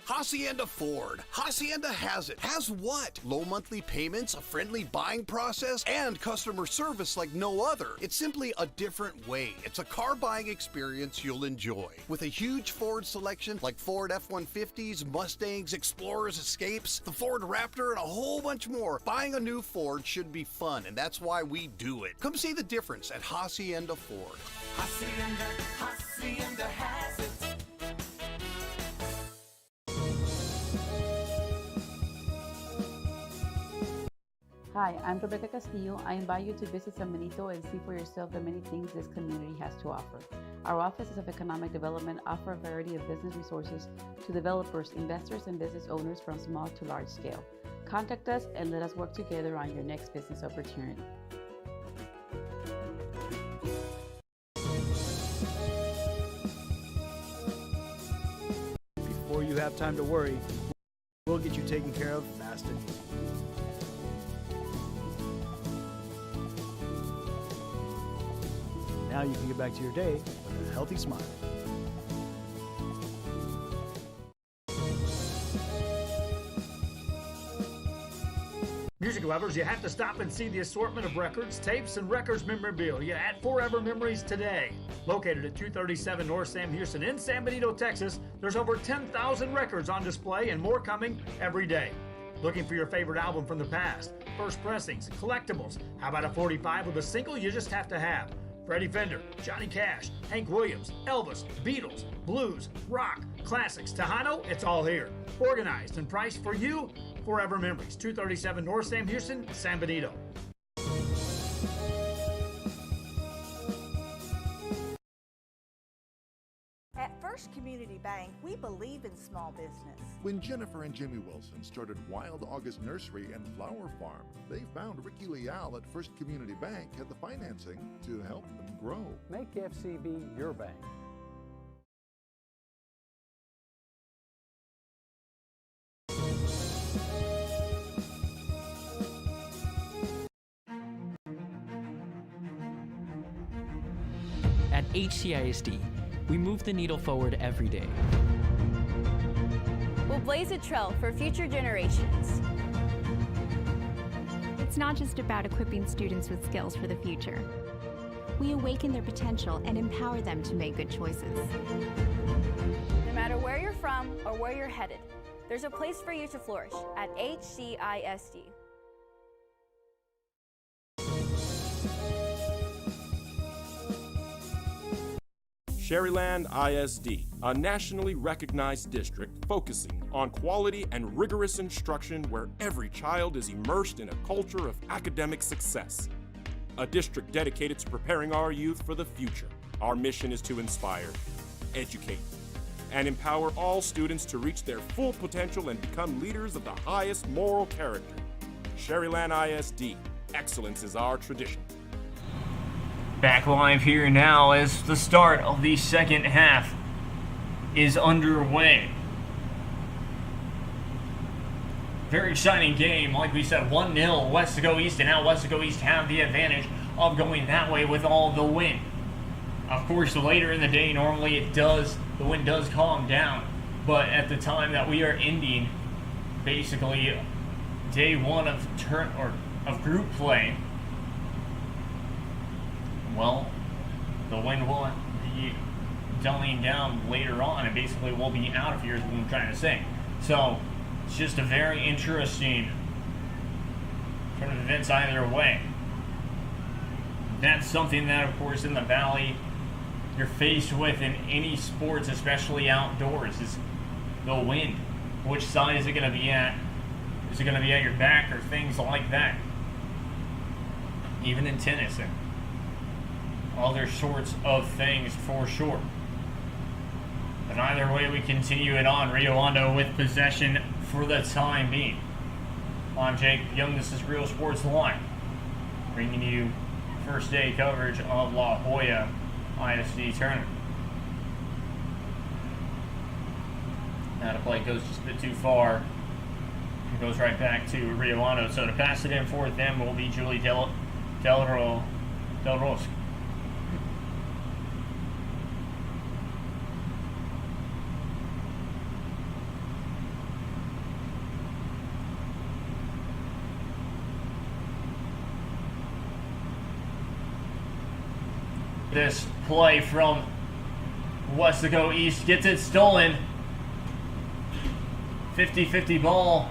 Hacienda Ford. Hacienda has it. Has what? Low monthly payments, a friendly buying process, and customer service like no other. It's simply a different way. It's a car buying experience you'll enjoy. With a huge Ford selection like Ford F-150s, Mustangs, Explorers, Escapes, the Ford Raptor, and a whole bunch more, buying a new Ford should be fun, and that's why we do it. Come see the difference at Hacienda Ford. Hacienda has it. Hi, I'm Rebecca Castillo. I invite you to visit San Benito and see for yourself the many things this community has to offer. Our offices of economic development offer a variety of business resources to developers, investors, and business owners from small to large scale. Contact us and let us work together on your next business opportunity. have time to worry, we'll get you taken care of fast and easy. Now you can get back to your day with a healthy smile. Music lovers, you have to stop and see the assortment of records, tapes, and records memorabilia at Forever Memories today. Located at 237 North Sam Houston in San Benito, Texas, there's over 10,000 records on display and more coming every day. Looking for your favorite album from the past, first pressings, collectibles? How about a 45 with a single you just have to have? Freddie Fender, Johnny Cash, Hank Williams, Elvis, Beatles, blues, rock, classics, Tejano, it's all here. Organized and priced for you. Forever Memories, 237 North Sam Houston, San Benito. At First Community Bank, we believe in small business. When Jennifer and Jimmy Wilson started Wild August Nursery and Flower Farm, they found Ricky Leal at First Community Bank had the financing to help them grow. Make FCB your bank. At HCISD, we move the needle forward every day. We'll blaze a trail for future generations. It's not just about equipping students with skills for the future. We awaken their potential and empower them to make good choices. No matter where you're from or where you're headed, there's a place for you to flourish at HCISD. Sherryland ISD, a nationally recognized district focusing on quality and rigorous instruction where every child is immersed in a culture of academic success. A district dedicated to preparing our youth for the future. Our mission is to inspire, educate, and empower all students to reach their full potential and become leaders of the highest moral character. Sherryland ISD, excellence is our tradition. Back live here now as the start of the second half is underway. Very exciting game. Like we said, 1-0 Weslaco East, and now Weslaco East have the advantage of going that way with all the wind. Of course, later in the day, normally the wind does calm down. But at the time that we are ending, basically day one of group play, well, the wind will be dulling down later on, and basically we'll be out of here is what I'm trying to say. So it's just a very interesting sort of events either way. That's something that, of course, in the Valley you're faced with in any sports, especially outdoors, is the wind. Which side is it going to be at? Is it going to be at your back or things like that? Even in tennis and other sorts of things for sure. But either way, we continue it on. Rio Hondo with possession for the time being. I'm Jake Young. This is Real Sports Live, bringing you first day coverage of La Joya ISD tournament. Now to play goes just a bit too far. It goes right back to Rio Hondo. So to pass it in for them will be Julie Del Rosque. This play from Weslaco East gets it stolen. 50-50 ball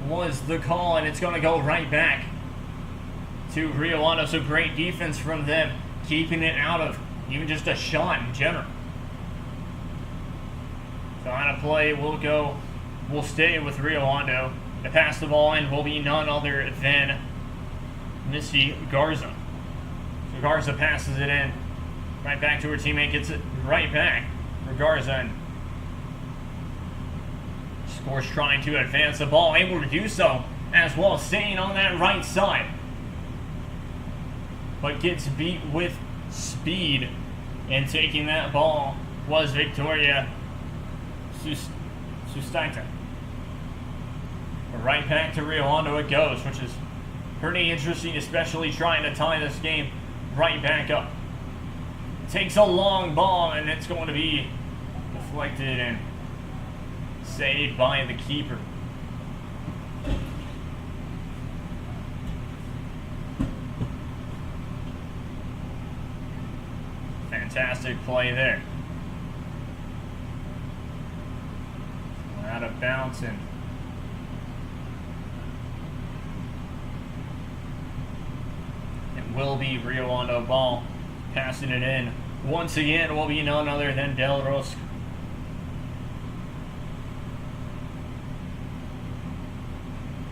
was the call, and it's going to go right back to Rio Hondo. So great defense from them, keeping it out of even just a shot in general. So on a play, we'll stay with Rio Hondo. To pass the ball in will be none other than Missy Garza. So Garza passes it in. Right back to her teammate, gets it right back for Garza. And Scores trying to advance the ball, able to do so as well, staying on that right side. But gets beat with speed, and taking that ball was Victoria Sustaita. Right back to Rio Hondo it goes, which is pretty interesting, especially trying to tie this game right back up. Takes a long ball, and it's going to be deflected and saved by the keeper. Fantastic play there. Out of bounds, and it will be Rio Hondo ball. Passing it in once again will be none other than Del Rosca.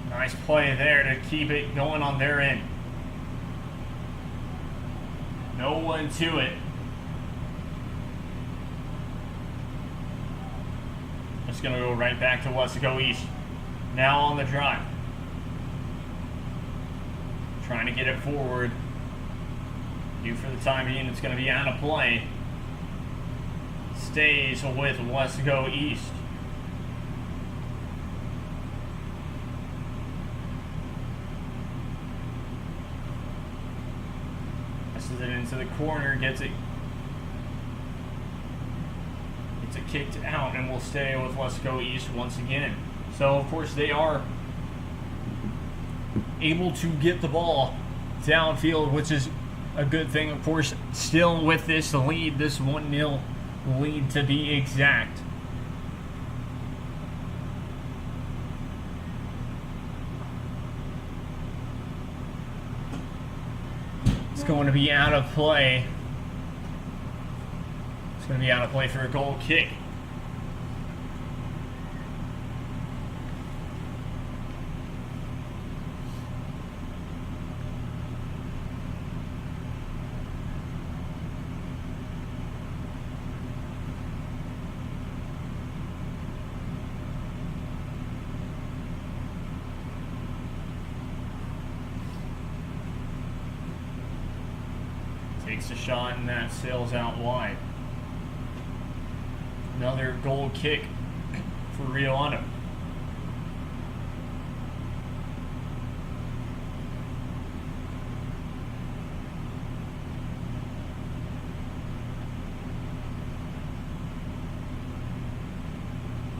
Nice play there to keep it going on their end. No one to it. It's going to go right back to Weslaco East. Now on the drive. Trying to get it forward. Due for the time being, it's going to be out of play. Stays with Weslaco East. Passes it into the corner, gets it kicked out, and will stay with Weslaco East once again. So, of course, they are able to get the ball downfield, which is a good thing. Of course, still with this lead, this 1-0 lead to be exact. It's going to be out of play. It's going to be out of play for a goal kick. Takes a shot, and that sails out wide. Another goal kick for Rio Hondo.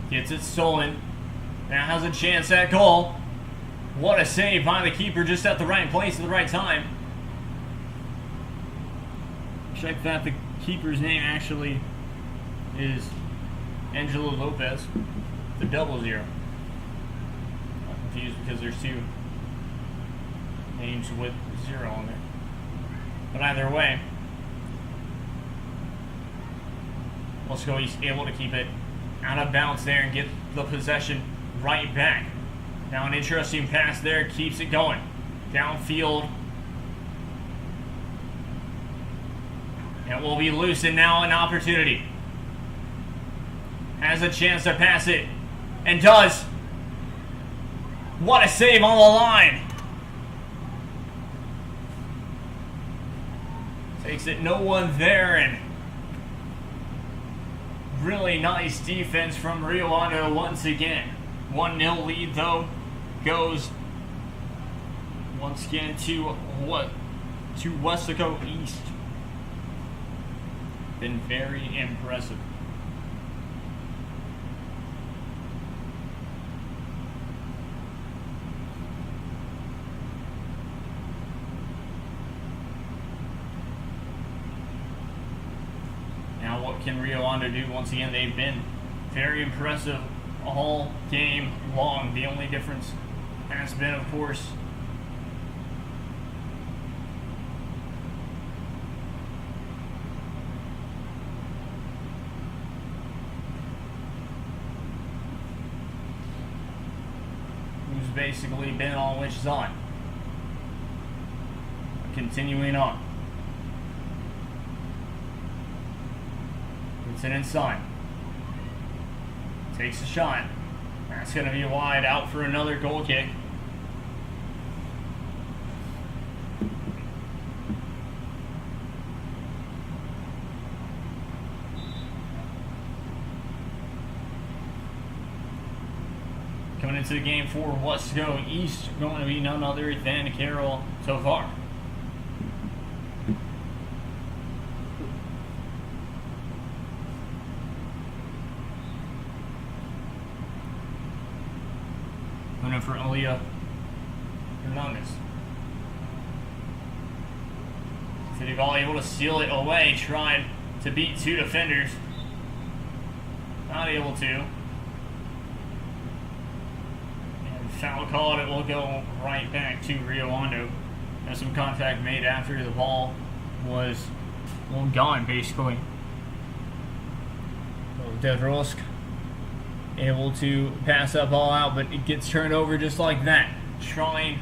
Gets it stolen. Now has a chance at goal. What a save by the keeper, just at the right place at the right time. Check that the keeper's name actually is Angelo Lopez, the 00. I'm confused because there's two names with 0 on there. But either way, Weslaco East able to keep it out of bounds there and get the possession right back. Now an interesting pass there, keeps it going. Downfield. It will be loose, and now an opportunity. Has a chance to pass it, and does. What a save on the line. Takes it, no one there, and really nice defense from Rio Hondo once again. 1-0 lead, though, goes once again to Weslaco East. Been very impressive. Now what can Rio Hondo do? Once again, they've been very impressive all game long. The only difference has been, of course, who's basically been on which side. Continuing on. It's an inside. Takes a shot. That's going to be wide, out for another goal kick. into the game for Weslaco East, going to be none other than Carroll so far. Going in for Aaliyah Hernandez. City Ball able to steal it away, tried to beat two defenders. Not able to. And foul called, it will go right back to Rio Hondo. There's some contact made after the ball was gone, basically. So Devrosk able to pass that ball out, but it gets turned over just like that. Trying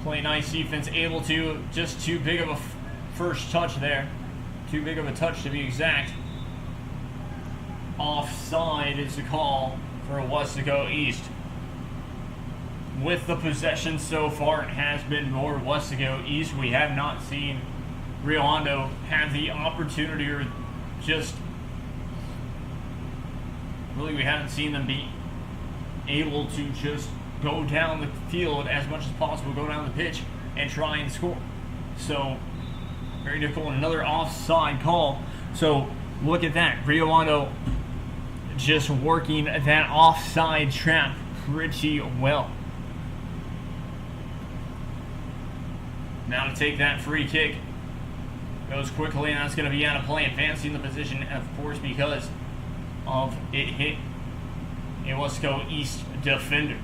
play nice defense, able to, just too big of a first touch there. Too big of a touch to be exact. Offside is the call for Weslaco East. With the possession so far, it has been more Weslaco East. We have not seen Rio Hondo have the opportunity, or just really we haven't seen them be able to just go down the field as much as possible, go down the pitch and try and score. So very difficult. Another offside call. So look at that. Rio Hondo just working that offside trap pretty well. Now to take that free kick. Goes quickly, and that's going to be out of play. Advancing the position, of course, because of it hit a Weslaco East defender.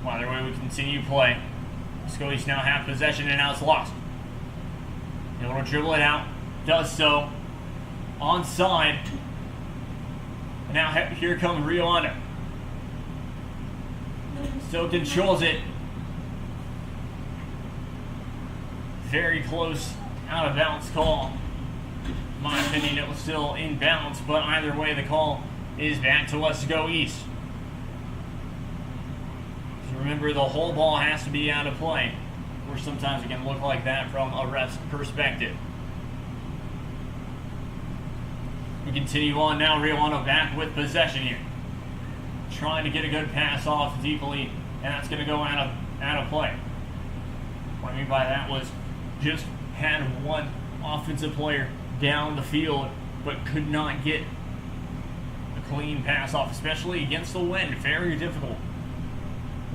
Either way, we continue play. Weslaco East now have possession, and now it's lost. Able to dribble it out. Does so. Onside. And now here comes Rio Hondo. Still controls it. Very close out of bounds call. In my opinion, it was still in bounds, but either way, the call is back to Weslaco East. So remember, the whole ball has to be out of play, or sometimes it can look like that from a ref's perspective. We continue on now. Rio Hondo back with possession here. Trying to get a good pass off deeply, and that's going to go out of play. What I mean by that was just had one offensive player down the field, but could not get a clean pass off, especially against the wind. Very difficult.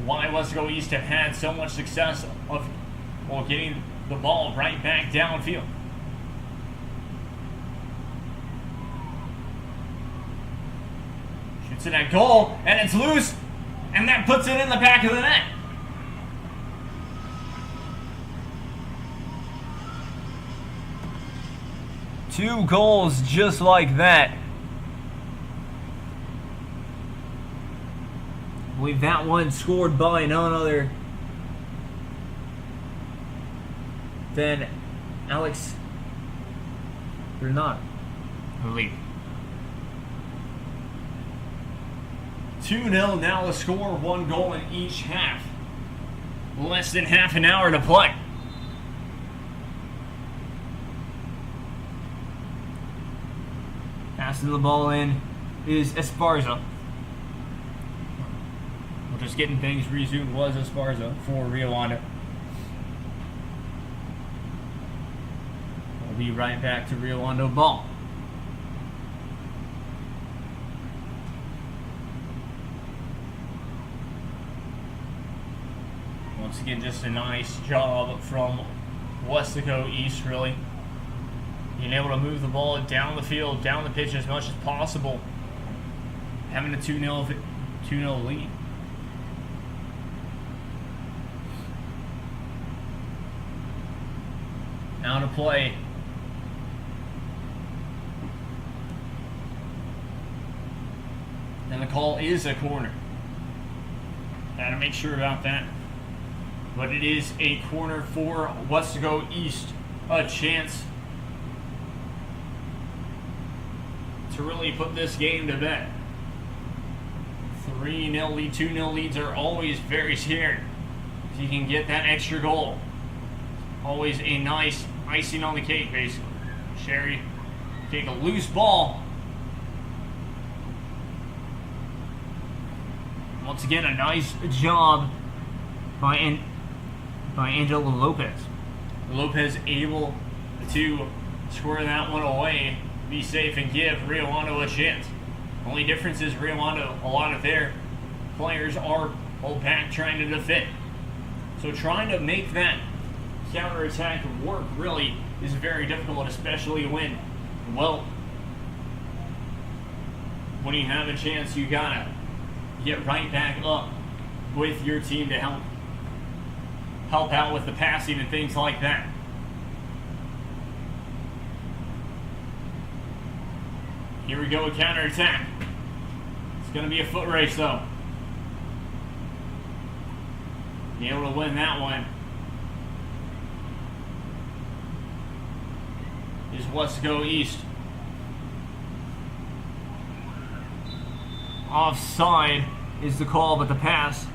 Why Weslaco East have had so much success of getting the ball right back downfield. Shoots it at goal, and it's loose, and that puts it in the back of the net. Two goals just like that. I believe that one scored by none other than Alex Bernard, I believe. 2-0 now the score, one goal in each half. Less than half an hour to play. Passing the ball in is Esparza. We're just getting things resumed. Was Esparza for Rio Hondo. We'll be right back to Rio Hondo ball. Once again, just a nice job from Weslaco East, really. Being able to move the ball down the field, down the pitch as much as possible. Having a 2-0 lead. Now to play. And the call is a corner. Gotta make sure about that. But it is a corner for Weslaco East. A chance to really put this game to bed. 3-0 lead, 2-0 leads are always very scary. if he can get that extra goal. Always a nice icing on the cake, basically. Sherry take a loose ball. Once again, a nice job by Angela Lopez. Lopez able to square that one away, be safe, and give Rio Hondo a chance. Only difference is Rio Hondo, a lot of their players are pulled back trying to defend. So trying to make that counterattack work really is very difficult, especially when, well, when you have a chance, you gotta get right back up with your team to help out with the passing and things like that. Here we go, a counterattack. It's going to be a foot race, though. Be able to win that one is Weslaco East. Offside is the call, but the pass,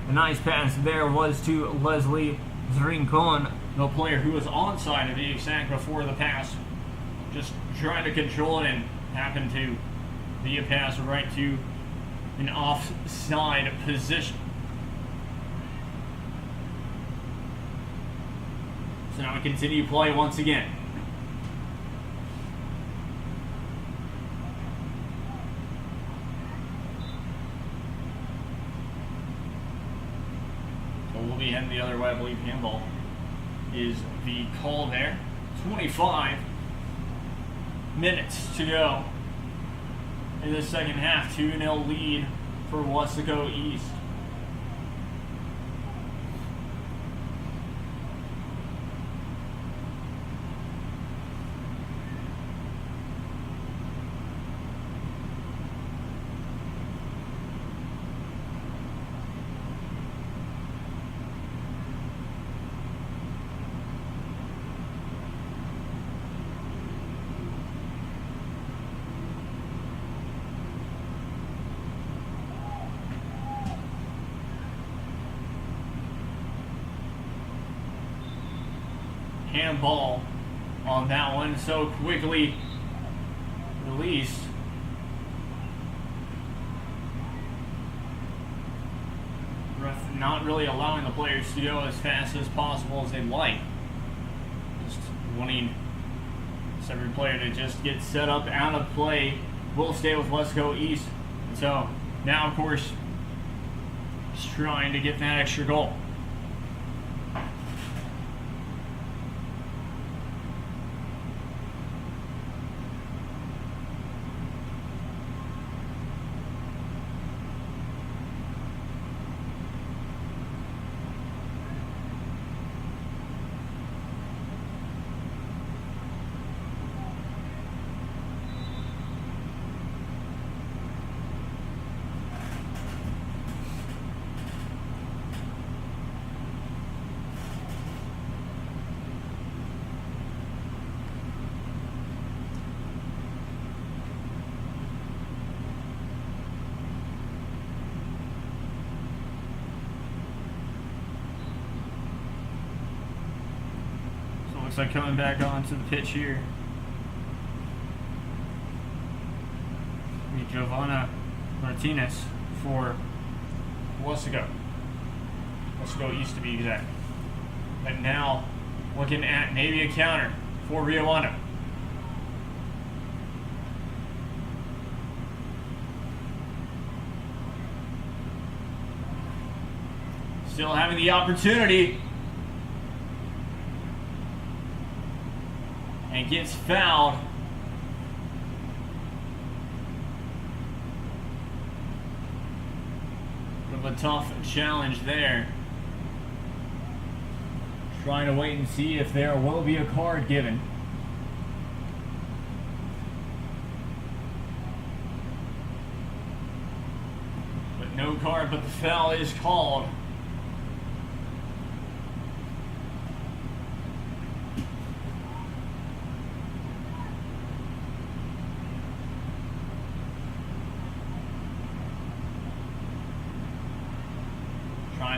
the nice pass there was to Leslie Zrincon, the player who was onside, to be exact, before the pass. Just trying to control it and happened to be a pass right to an offside position. So now we continue play once again. We'll be heading the other way. I believe handball is the call there. 25 minutes to go in the second half. 2-0 lead for Weslaco East. Handball on that one, so quickly released. Ref not really allowing the players to go as fast as possible as they'd like. Just wanting every player to just get set up out of play. Will stay with Weslaco East. And so now, of course, just trying to get that extra goal. Looks like coming back onto the pitch here. Giovanna Martinez for Weslaco East to be exact. But now looking at maybe a counter for Rio Hondo. Still having the opportunity. And gets fouled. Bit of a tough challenge there. Trying to wait and see if there will be a card given. But no card, but the foul is called.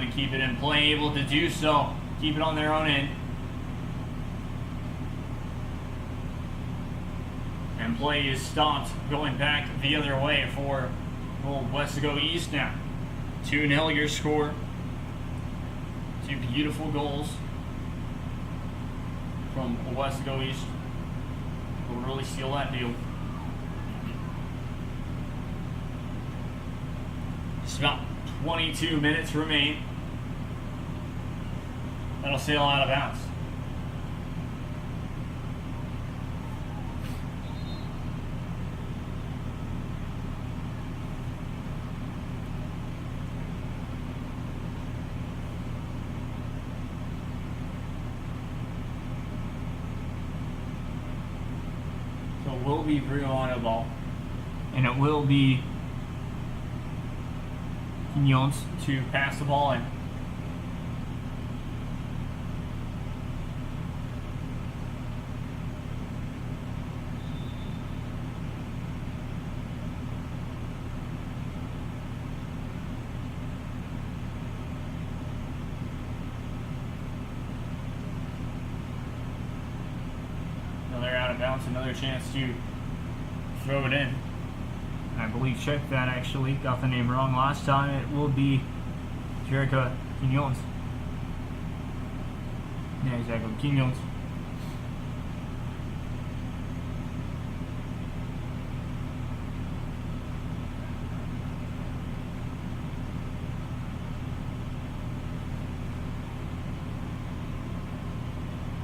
trying to keep it in play, able to do so, keep it on their own end. And play is stopped, going back the other way for Weslaco East now. 2-0 your score. Two beautiful goals from Weslaco East. Will really seal that deal. Just about 22 minutes remain. That'll sail out of bounds. So it will be Rio on a ball. And it will be Quinones to pass the ball in. Another out of bounds, another chance to throw it in. I believe, check that actually, got the name wrong last time. It will be Jericho Quinones. Yeah, exactly, Quinones.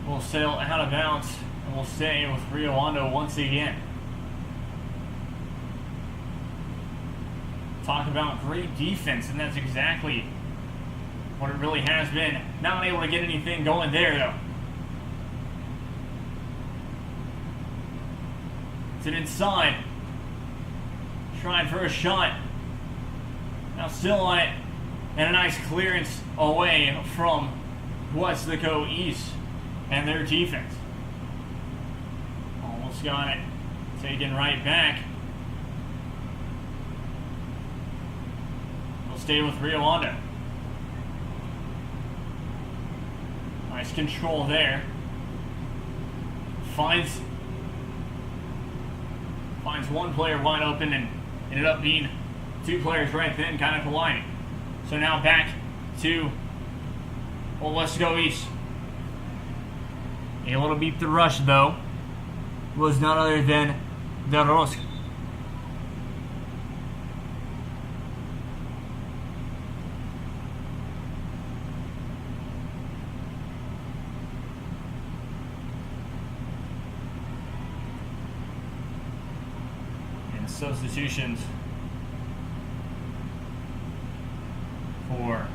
We'll sail out of bounds, and we'll stay with Rio Hondo once again. Talk about great defense, and that's exactly what it really has been. Not able to get anything going there, though. It's an inside. Trying for a shot. Now still on it. And a nice clearance away from Weslaco East and their defense. Almost got it. Taken right back. Stay with Rio Hondo. Nice control there. Finds one player wide open and ended up being two players right then, kind of colliding. So now back to Weslaco East. Able to beat the rush though was none other than De Rosca. Substitutions for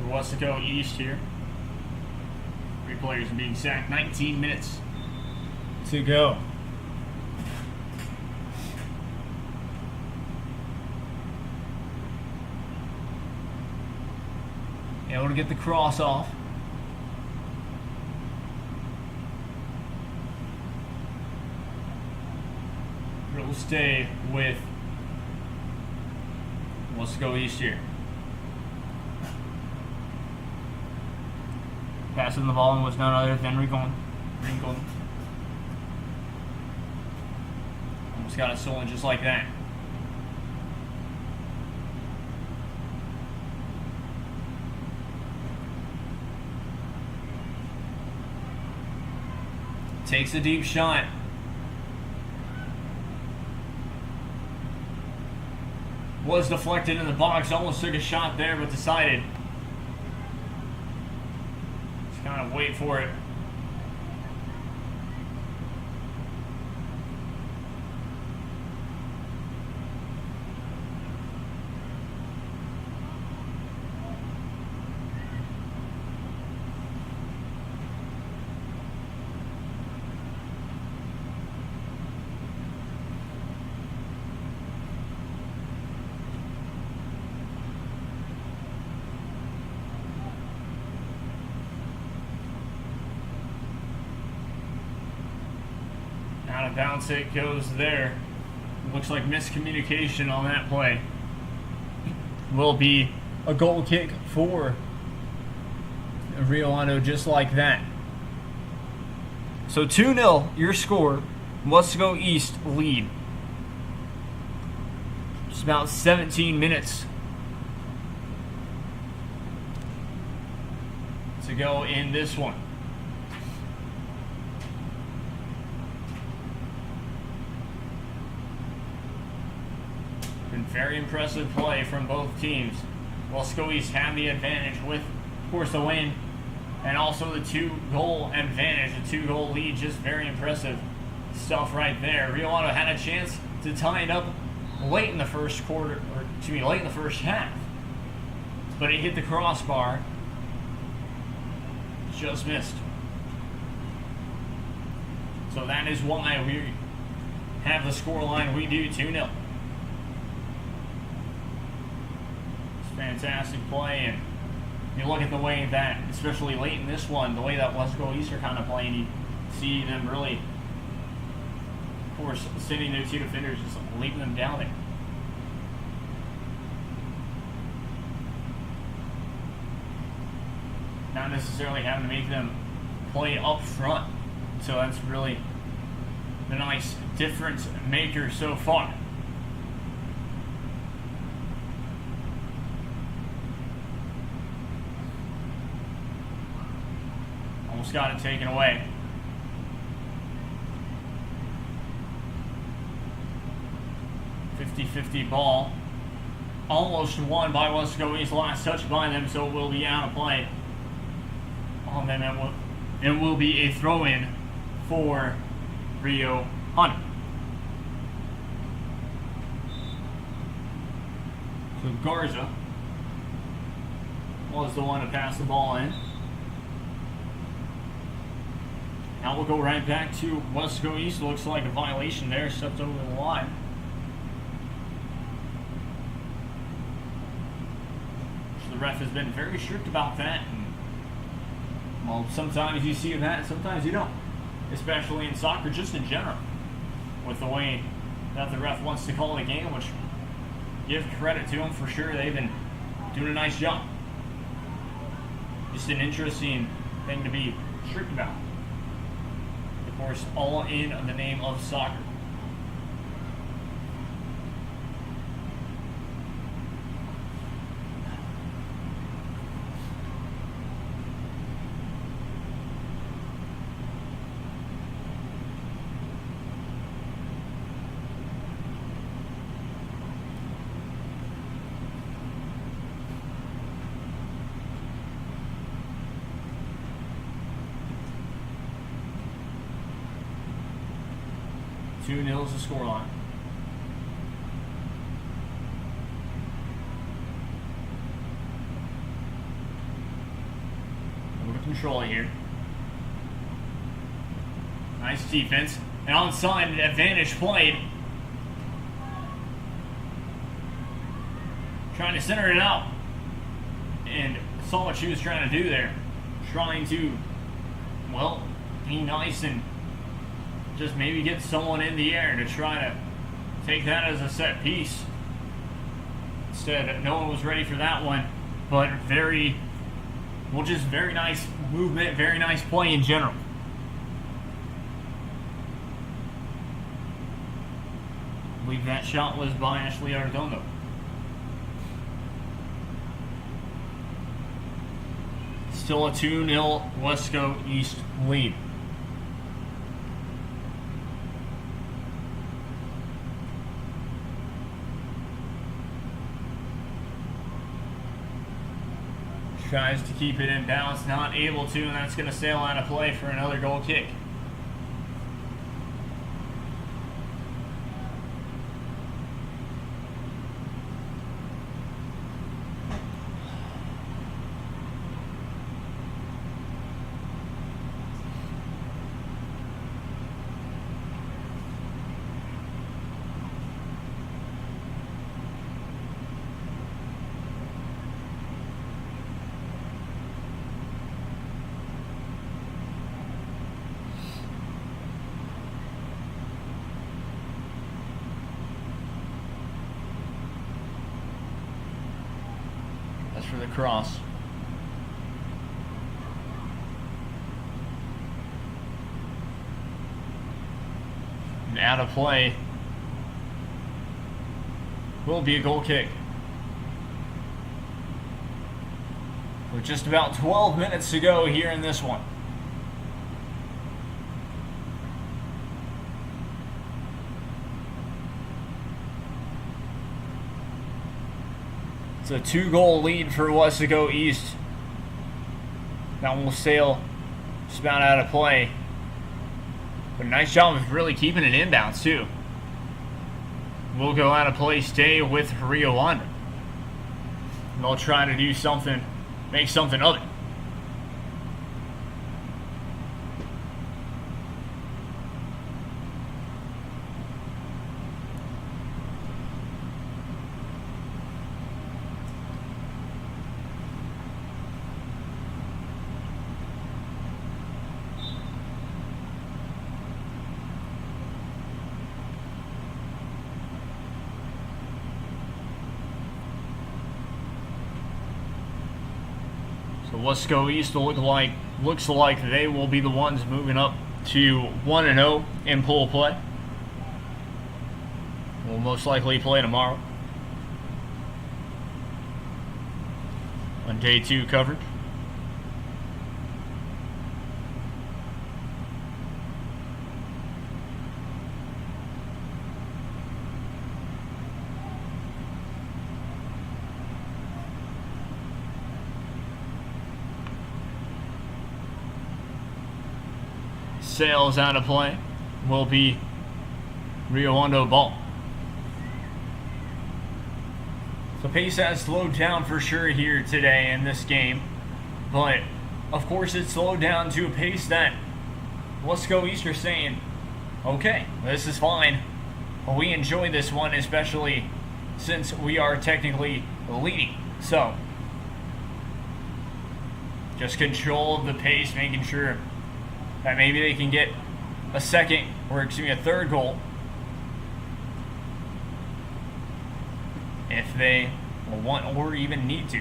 Weslaco East here. 3 players being sacked. 19 minutes to go. Able to get the cross off. We'll stay with Weslaco East here. Passing the ball was none other than Rincon. Almost got it stolen just like that. Takes a deep shot. Was deflected in the box, almost took a shot there, but decided just kind of wait for it. Out of bounds it goes there. Looks like miscommunication on that play. will be a goal kick for Rio Hondo, just like that. So 2-0, your score. Weslaco East lead. Just about 17 minutes to go in this one. Been very impressive play from both teams. Weslaco East had the advantage with, of course, the win, and also the 2-goal advantage, the 2-goal lead. Just very impressive stuff right there. Rio Hondo had a chance to tie it up late in the first quarter, or excuse me, late in the first half, but it hit the crossbar. Just missed. So that is why we have the scoreline we do, 2-0. It's fantastic play, and you look at the way that, especially late in this one, the way that Weslaco East are kind of playing, you see them really, of course, sending their 2 defenders, just leaving them down there. Not necessarily having to make them play up front. So that's really the nice difference maker so far. Almost got it taken away. .50-50 ball. Almost won by Weslaco East. Last touch by them, so it will be out of play on them. It will be a throw-in for Rio Hondo. So Garza was the one to pass the ball in. Now we'll go right back to Weslaco East. Looks like a violation there, stepped over the line. So the ref has been very strict about that. Well, sometimes you see that, sometimes you don't. Especially in soccer, just in general. With the way that the ref wants to call the game, which give credit to them for sure. They've been doing a nice job. Just an interesting thing to be strict about. Of course, all in the name of soccer. Two 0 is the scoreline. Over control here. Nice defense. And onside advantage played. Trying to center it out. And saw what she was trying to do there. Trying to, well, be nice and just maybe get someone in the air to try to take that as a set piece. Instead, no one was ready for that one. But very, well, just very nice movement, very nice play in general. I believe that shot was by Ashley Arredondo. Still a 2-0 Weslaco East lead. Tries to keep it in balance, not able to, and that's going to sail out of play for another goal kick. across. And out of play will be a goal kick. With just about 12 minutes to go here in this one. It's a 2-goal lead for Weslaco East. That one will sail just about out of play. But a nice job of really keeping it inbounds too. We'll go out of play, stay with Rio Hondo. And they'll try to do something, make something of it. So Weslaco East looks like they will be the ones moving up to 1-0 in pool play. Will most likely play tomorrow on day 2 coverage. Sails out of play will be Rio Hondo ball. So pace has slowed down for sure here today in this game, but of course it slowed down to a pace that Weslaco East are saying, okay, this is fine. We enjoy this one, especially since we are technically leading. So just control the pace, making sure that maybe they can get a second, or excuse me, a third goal if they want or even need to.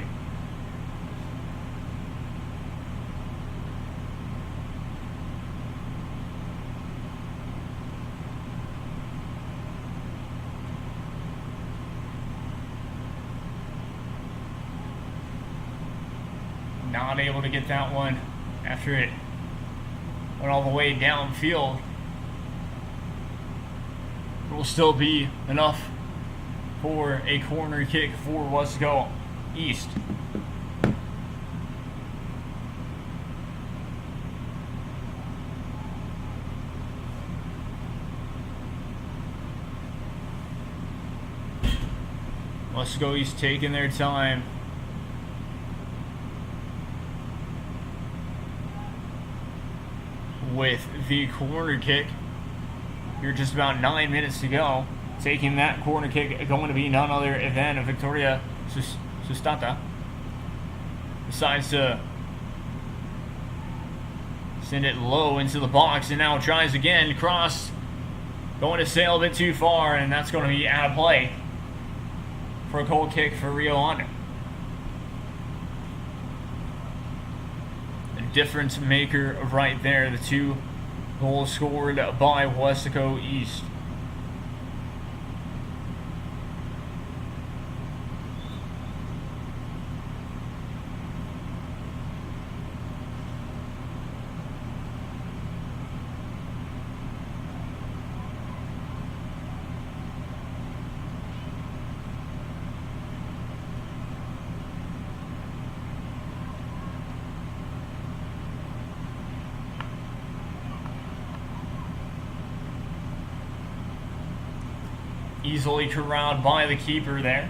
Not able to get that one after it went all the way downfield. It will still be enough for a corner kick for Weslaco East. Weslaco East taking their time. With the corner kick. You're just about 9 minutes to go. Taking that corner kick going to be none other than Victoria Sustata. Decides to send it low into the box and now tries again. Cross going to sail a bit too far, and that's going to be out of play for a goal kick for Rio Hondo. Difference maker right there. The 2 goals scored by Weslaco East. Easily corralled by the keeper there.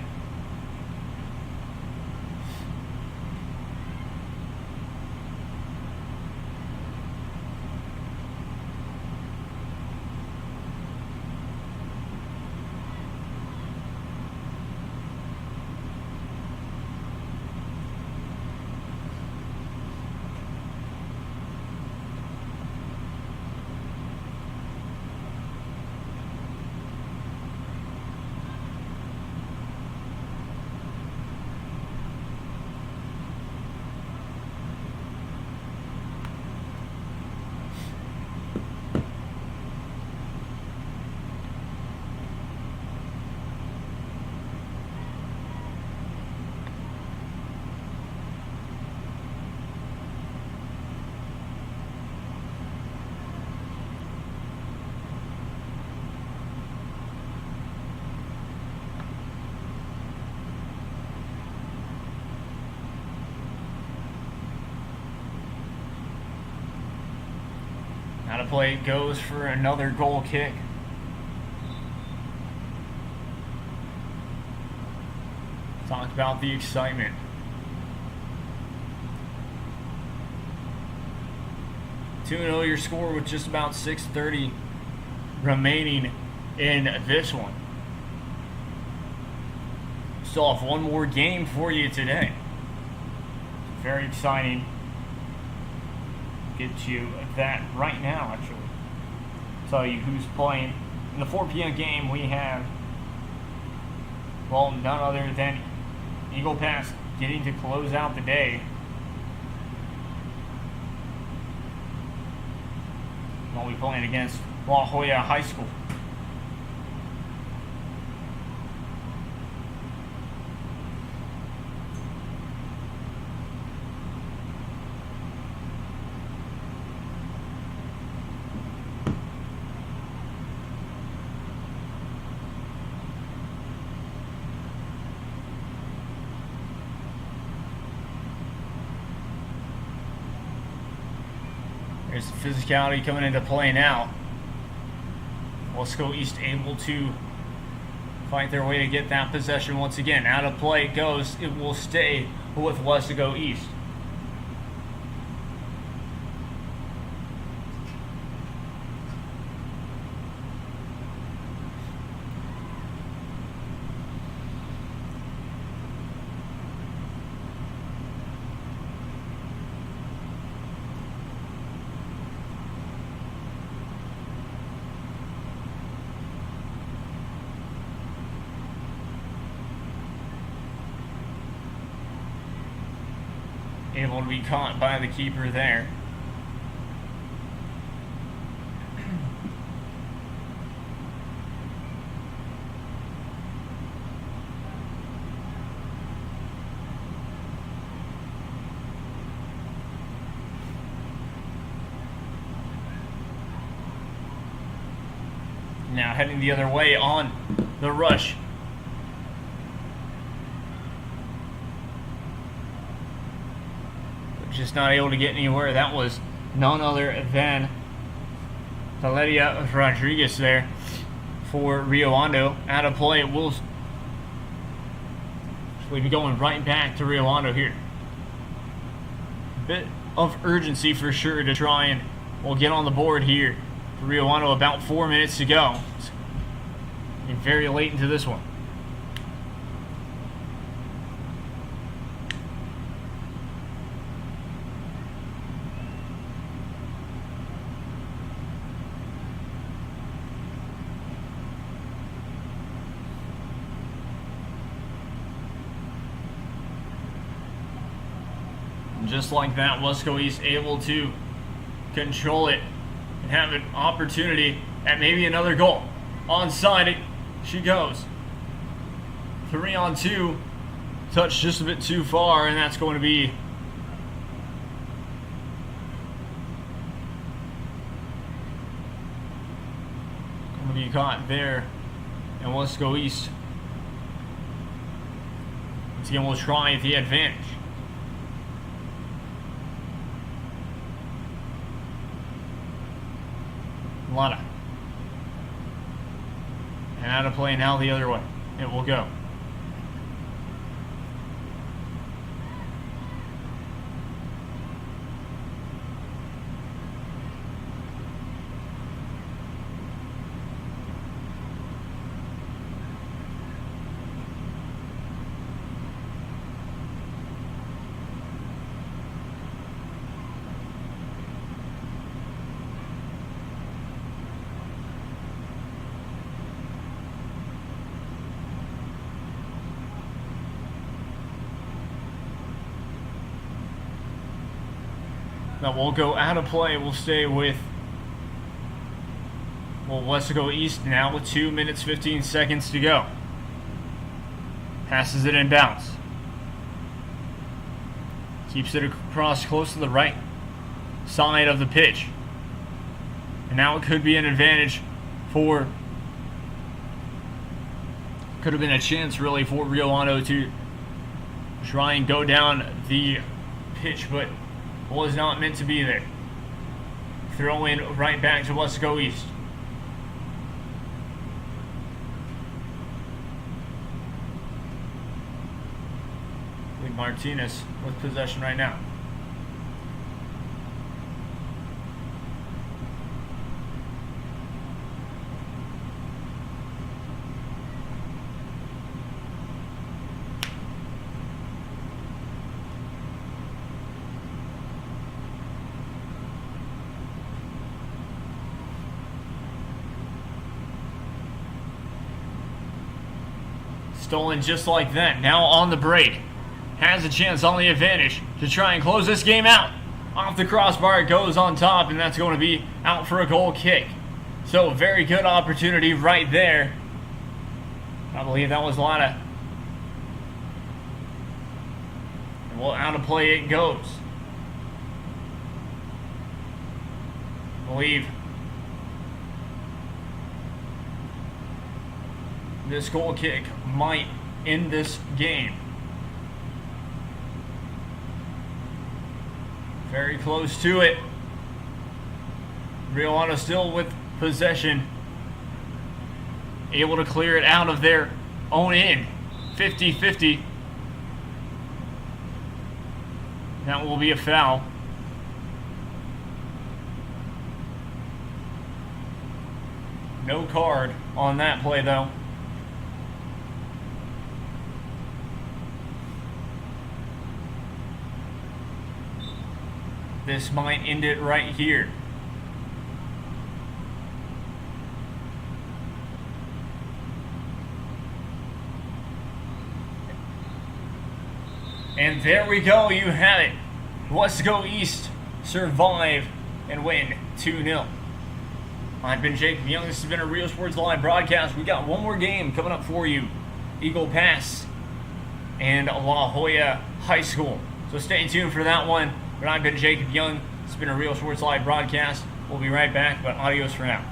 Out of play goes for another goal kick. Talk about the excitement. 2-0 your score with just about 6:30 remaining in this one. Still have one more game for you today. Very exciting. Get you that right now, actually. Tell you who's playing. In the 4 p.m. game, we have, well, none other than Eagle Pass getting to close out the day. We'll be playing against La Joya High School. There's the physicality coming into play now. Weslaco East able to fight their way to get that possession once again. Out of play it goes. It will stay with Weslaco East. Able to be caught by the keeper there. Now heading the other way on the rush. Just not able to get anywhere. That was none other than Valeria Rodriguez there for Rio Hondo. Out of play, it will be going right back to Rio Hondo here. Bit of urgency for sure to try and we'll get on the board here for Rio Hondo. About 4 minutes to go. And very late into this one. Just like that, Weslaco East able to control it and have an opportunity at maybe another goal. Onside it, she goes. 3-on-2, touched just a bit too far, and that's going to be caught there. And Weslaco East once again will try the advantage. Lana. And out of play now the other way. It will go. Now we'll go out of play. We'll stay with Weslaco East now with 2 minutes 15 seconds to go. Passes it inbounds. Keeps it across close to the right side of the pitch. And now it could be an advantage for, could have been a chance really for Rio Hondo to try and go down the pitch, but was not meant to be there. Throw in right back to Weslaco East. Martinez with possession right now. Stolen just like that. Now on the break. Has a chance on the advantage to try and close this game out. Off the crossbar, it goes on top, and that's going to be out for a goal kick. So, very good opportunity right there. I believe that was a lot of... Well, out of play it goes. I believe this goal kick might end this game. Very close to it. Rio Hondo still with possession. Able to clear it out of their own end. 50-50. That will be a foul. No card on that play though. This might end it right here. And there we go, you have it. Weslaco East survive and win 2-0. I've been Jacob Young. This has been a Real Sports Live broadcast. We got one more game coming up for you. Eagle Pass and La Joya High School. So stay tuned for that one. But I've been Jacob Young. It's been a Real Sports Live broadcast. We'll be right back, but adios for now.